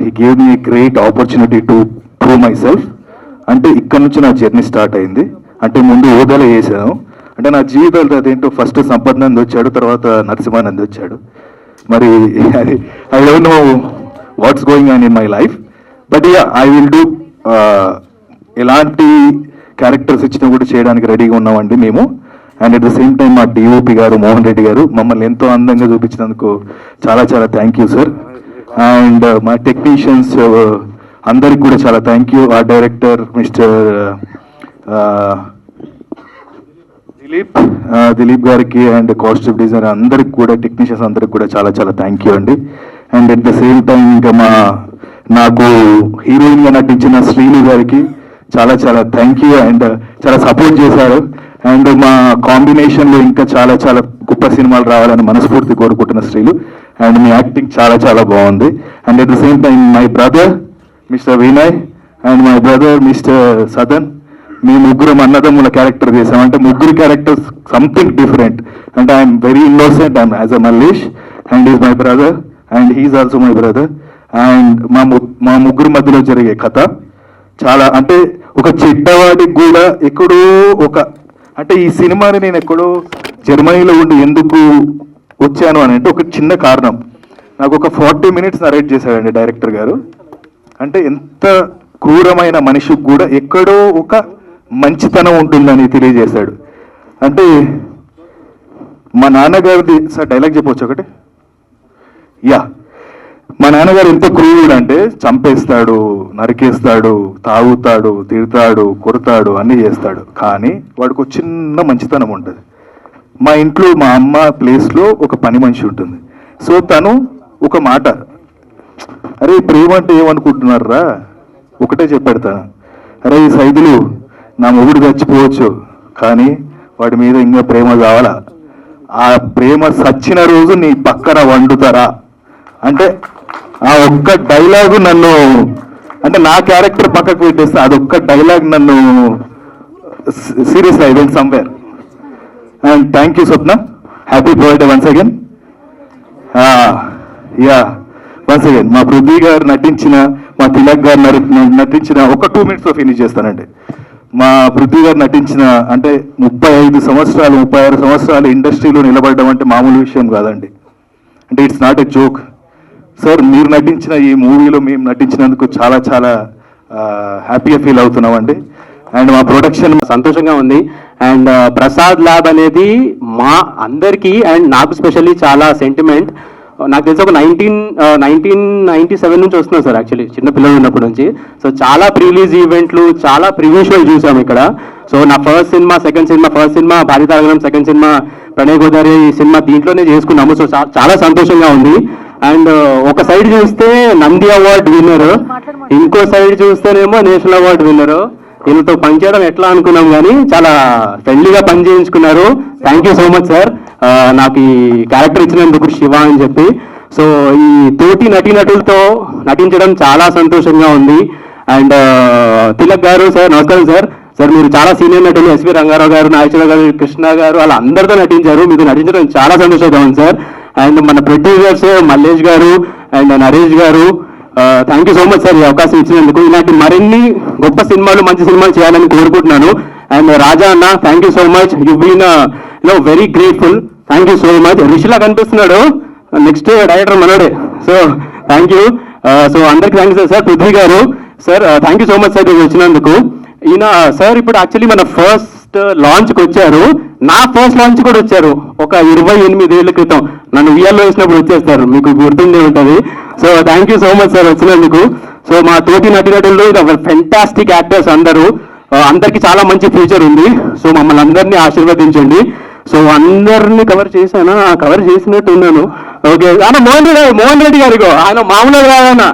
he gave me great opportunity to prove my self. అంటే ఇక్కడ నుంచి నా జర్నీ స్టార్ట్ అయింది. అంటే ముందు ఓదాలో చేశాను. అంటే నా జీవితాలు అదేంటో ఫస్ట్ సంపత్ నంది వచ్చాడు, తర్వాత నరసింహానంద్ వచ్చాడు. మరి I don't know what's going on in my life, but yeah I will do. ఎలాంటి క్యారెక్టర్స్ ఇచ్చినా కూడా చేయడానికి రెడీగా ఉన్నామండి మేము. And at the same time మా డిఓపి గారు మోహన్ రెడ్డి గారు మమ్మల్ని ఎంతో అందంగా చూపించినందుకు చాలా చాలా థ్యాంక్ యూ సార్. అండ్ మా టెక్నీషియన్స్ అందరికి కూడా చాలా థ్యాంక్ యూ. ఆ డైరెక్టర్ మిస్టర్ దిలీప్ గారికి అండ్ కాస్ట్యూమ్ డిజైనర్ అందరికి కూడా, టెక్నీషియన్స్ అందరికి కూడా చాలా చాలా థ్యాంక్ యూ అండి. And at the same time ఇంకా నాకు హీరోయిన్గా నటించిన శ్రీలు గారికి చాలా చాలా థ్యాంక్ యూ. అండ్ చాలా సపోర్ట్ చేశారు. అండ్ మా కాంబినేషన్లో ఇంకా చాలా చాలా గొప్ప సినిమాలు రావాలని మనస్ఫూర్తి కోరుకుంటున్న శ్రీలు. అండ్ మీ యాక్టింగ్ చాలా చాలా బాగుంది. And at the same time my brother mister Vinay and my brother mister Sadan, మీ ముగ్గురం అన్నదమ్ముల క్యారెక్టర్ చేసాం. అంటే ముగ్గురు క్యారెక్టర్స్ సంథింగ్ డిఫరెంట్. అంటే I'm very innocent, I'm as a Mallesh and is my brother and he is also my brother. And మా ముగ్గురు మధ్యలో జరిగే కథ చాలా, అంటే ఒక చెడ్డవాడికి కూడా ఎక్కడో అంటే ఈ సినిమాని నేను ఎక్కడో జర్మనీలో ఉండి ఎందుకు వచ్చాను అని అంటే ఒక చిన్న కారణం. నాకు ఒక 40 minutes నరేట్ చేశాడండి డైరెక్టర్ గారు. అంటే ఎంత క్రూరమైన మనిషికి కూడా ఎక్కడో ఒక మంచితనం ఉంటుందని తెలియజేశాడు. అంటే మా నాన్నగారిది సార్ డైలాగ్ చెప్పవచ్చు ఒకటి. యా, మా నాన్నగారు ఎంత క్రూరుడు అంటే చంపేస్తాడు, నరికేస్తాడు, తాగుతాడు, తిడతాడు, కొడతాడు, అన్నీ చేస్తాడు. కానీ వాడికి ఒక చిన్న మంచితనం ఉంటుంది. మా ఇంట్లో మా అమ్మ ప్లేస్లో ఒక పని మనిషి ఉంటుంది. సో తను ఒక మాట, అరే ప్రేమ అంటే ఏమనుకుంటున్నారా, ఒకటే చెప్పాడు తను, అరే ఈ సైదులు నా మొగుడు చచ్చిపోవచ్చు కానీ వాడి మీద ఇంకా ప్రేమ కావాలా, ఆ ప్రేమ సచ్చిన రోజు నీ పక్కన వండుతారా అంటే ఆ ఒక్క డైలాగు నన్ను, అంటే నా క్యారెక్టర్ పక్కకు పెట్టేస్తే అదొక్క డైలాగ్ నన్ను serious I went somewhere. And thank you Swapna, happy birthday once again. Yeah, once again మా పృథ్వీ గారు నటించిన, మా తిలక్ గారు నటించిన, ఒక 2 minutes ఫినిష్ చేస్తానండి. మా పృథ్వీ గారు నటించిన, అంటే 35 సంవత్సరాలు 36 సంవత్సరాలు ఇండస్ట్రీలో నిలబడడం అంటే మామూలు విషయం కాదండి. అంటే it's not a joke. Sir మీరు నటించిన ఈ మూవీలో మేము నటించినందుకు చాలా చాలా హ్యాపీగా ఫీల్ అవుతున్నామండి. అండ్ మా ప్రొడక్షన్ సంతోషంగా ఉంది. అండ్ ప్రసాద్ ల్యాబ్ అనేది మా అందరికీ అండ్ నాకు స్పెషల్లీ చాలా సెంటిమెంట్. నాకు తెలిసి ఒక 1997 నుంచి వస్తున్నాం సార్, యాక్చువల్లీ చిన్న పిల్లలు ఉన్నప్పటి నుంచి. సో చాలా ప్రీలీజ్ ఈవెంట్లు, చాలా ప్రివ్యూషువల్ చూసాము ఇక్కడ. సో నా first cinema, second cinema, first cinema భారతాగనం, second cinema Pranay Godavari cinema దీంట్లోనే చేసుకున్నాము. సో చాలా సంతోషంగా ఉంది. అండ్ ఒక సైడ్ చూస్తే నంది అవార్డు విన్నర్, ఇంకో సైడ్ చూస్తేనేమో నేషనల్ అవార్డు విన్నర్. వీళ్ళతో పనిచేయడం ఎట్లా అనుకున్నాం కానీ చాలా ఫ్రెండ్లీగా పని చేయించుకున్నారు. Thank you so much sir, నాకు ఈ క్యారెక్టర్ ఇచ్చినందుకు శివ అని చెప్పి. సో ఈ తోటి నటీనటులతో నటించడం చాలా సంతోషంగా ఉంది. అండ్ తిలక్ గారు సార్, నమస్కారం సార్. సార్ మీరు చాలా సీనియర్ నటులు, ఎస్వి రంగారావు గారు, నాగేశ్వరరావు గారు, కృష్ణ గారు అలా అందరితో నటించారు. మీరు నటించడం చాలా సంతోషంగా ఉంది సార్. అండ్ మన ప్రొడ్యూసర్స్ మల్లేష్ గారు అండ్ నరేష్ గారు, thank you so much sir ఈ అవకాశం ఇచ్చినందుకు. ఇలాంటి మరిన్ని గొప్ప సినిమాలు, మంచి సినిమాలు చేయాలని కోరుకుంటున్నాను. అండ్ రాజా అన్న, thank you so much, you been very grateful. Thank you so much. రిషిలా కనిపిస్తున్నాడు, నెక్స్ట్ డైరెక్టర్ మనోడే. So thank you. సో అందరికి thank you sir. Prithvi garu sir, thank you so much sir వచ్చినందుకు. ఈయన సార్ ఇప్పుడు యాక్చువల్లీ మన ఫస్ట్ లాంచ్కి వచ్చారు. నా ఫస్ట్ లాంచ్ కూడా వచ్చారు ఒక 28 ఏళ్ల క్రితం. నన్ను ఉయ్యాల్లో వేసినప్పుడు వచ్చేస్తారు, మీకు గుర్తుండే ఉంటుంది. So thank you so much sir వచ్చినందుకు. సో మా తోటి నటీనటులు ఫెంటాస్టిక్ యాక్టర్స్ అందరూ, అందరికీ చాలా మంచి ఫ్యూచర్ ఉంది. సో మమ్మల్ని అందరినీ ఆశీర్వదించండి. సో అందరినీ కవర్ చేశానా? కవర్ చేసినట్టు ఉన్నాను. ఓకే ఆయన మోహన్ రెడ్డి గారిగో, ఆయన మామూలుగా కాదన్న,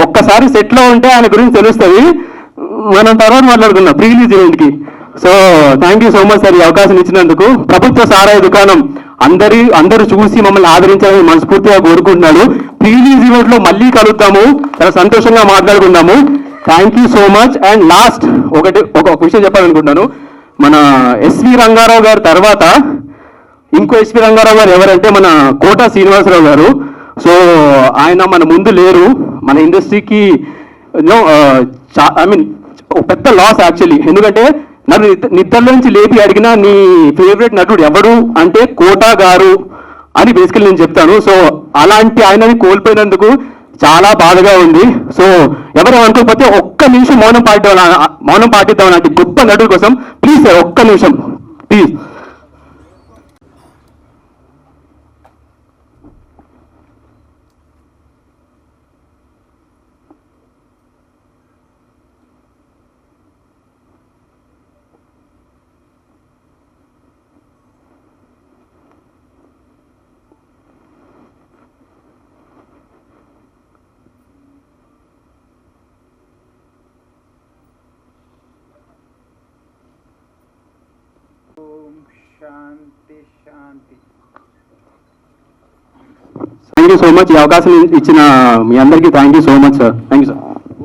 ఒక్కసారి సెట్లో ఉంటే ఆయన గురించి తెలుస్తుంది. మనం తర్వాత మాట్లాడుకున్నాం ప్రీ రిలీజ్ ఈవెంట్కి. So thank you so much sir ఈ అవకాశం ఇచ్చినందుకు. ప్రభుత్వ సారాయి దుకాణం అందరూ చూసి మమ్మల్ని ఆదరించాలని మనస్ఫూర్తిగా కోరుకుంటున్నాను. ప్రీ రిలీజ్ ఈవెంట్లో మళ్ళీ కలుద్దాము, చాలా సంతోషంగా మాట్లాడుకుందాము. Thank you so much. And last ఒక విషయం చెప్పాలనుకుంటున్నాను. మన ఎస్వి రంగారావు గారు తర్వాత ఇంకో ఎస్వి రంగారావు గారు ఎవరంటే మన కోట శ్రీనివాసరావు గారు. సో ఆయన మన ముందు లేరు, మన ఇండస్ట్రీకి పెద్ద లాస్ యాక్చువల్లీ. ఎందుకంటే నన్ను నిద్రలో నుంచి లేపి అడిగినా నీ ఫేవరెట్ నటుడు ఎవడు అంటే కోట గారు అని బేసికల్లీ నేను చెప్తాను. సో అలాంటి ఆయనని కోల్పోయినందుకు చాలా బాధగా ఉంది. సో ఎవరు అనుకోకపోతే ఒక్క నిమిషం మౌనం పాటిద్దాం అలాంటి గొప్ప నటుల కోసం. ప్లీజ్ సార్ ఒక్క నిమిషం please. Thank you so much ఈ అవకాశం ఇచ్చిన మీ అందరికీ thank you so much sir. Thank you sir.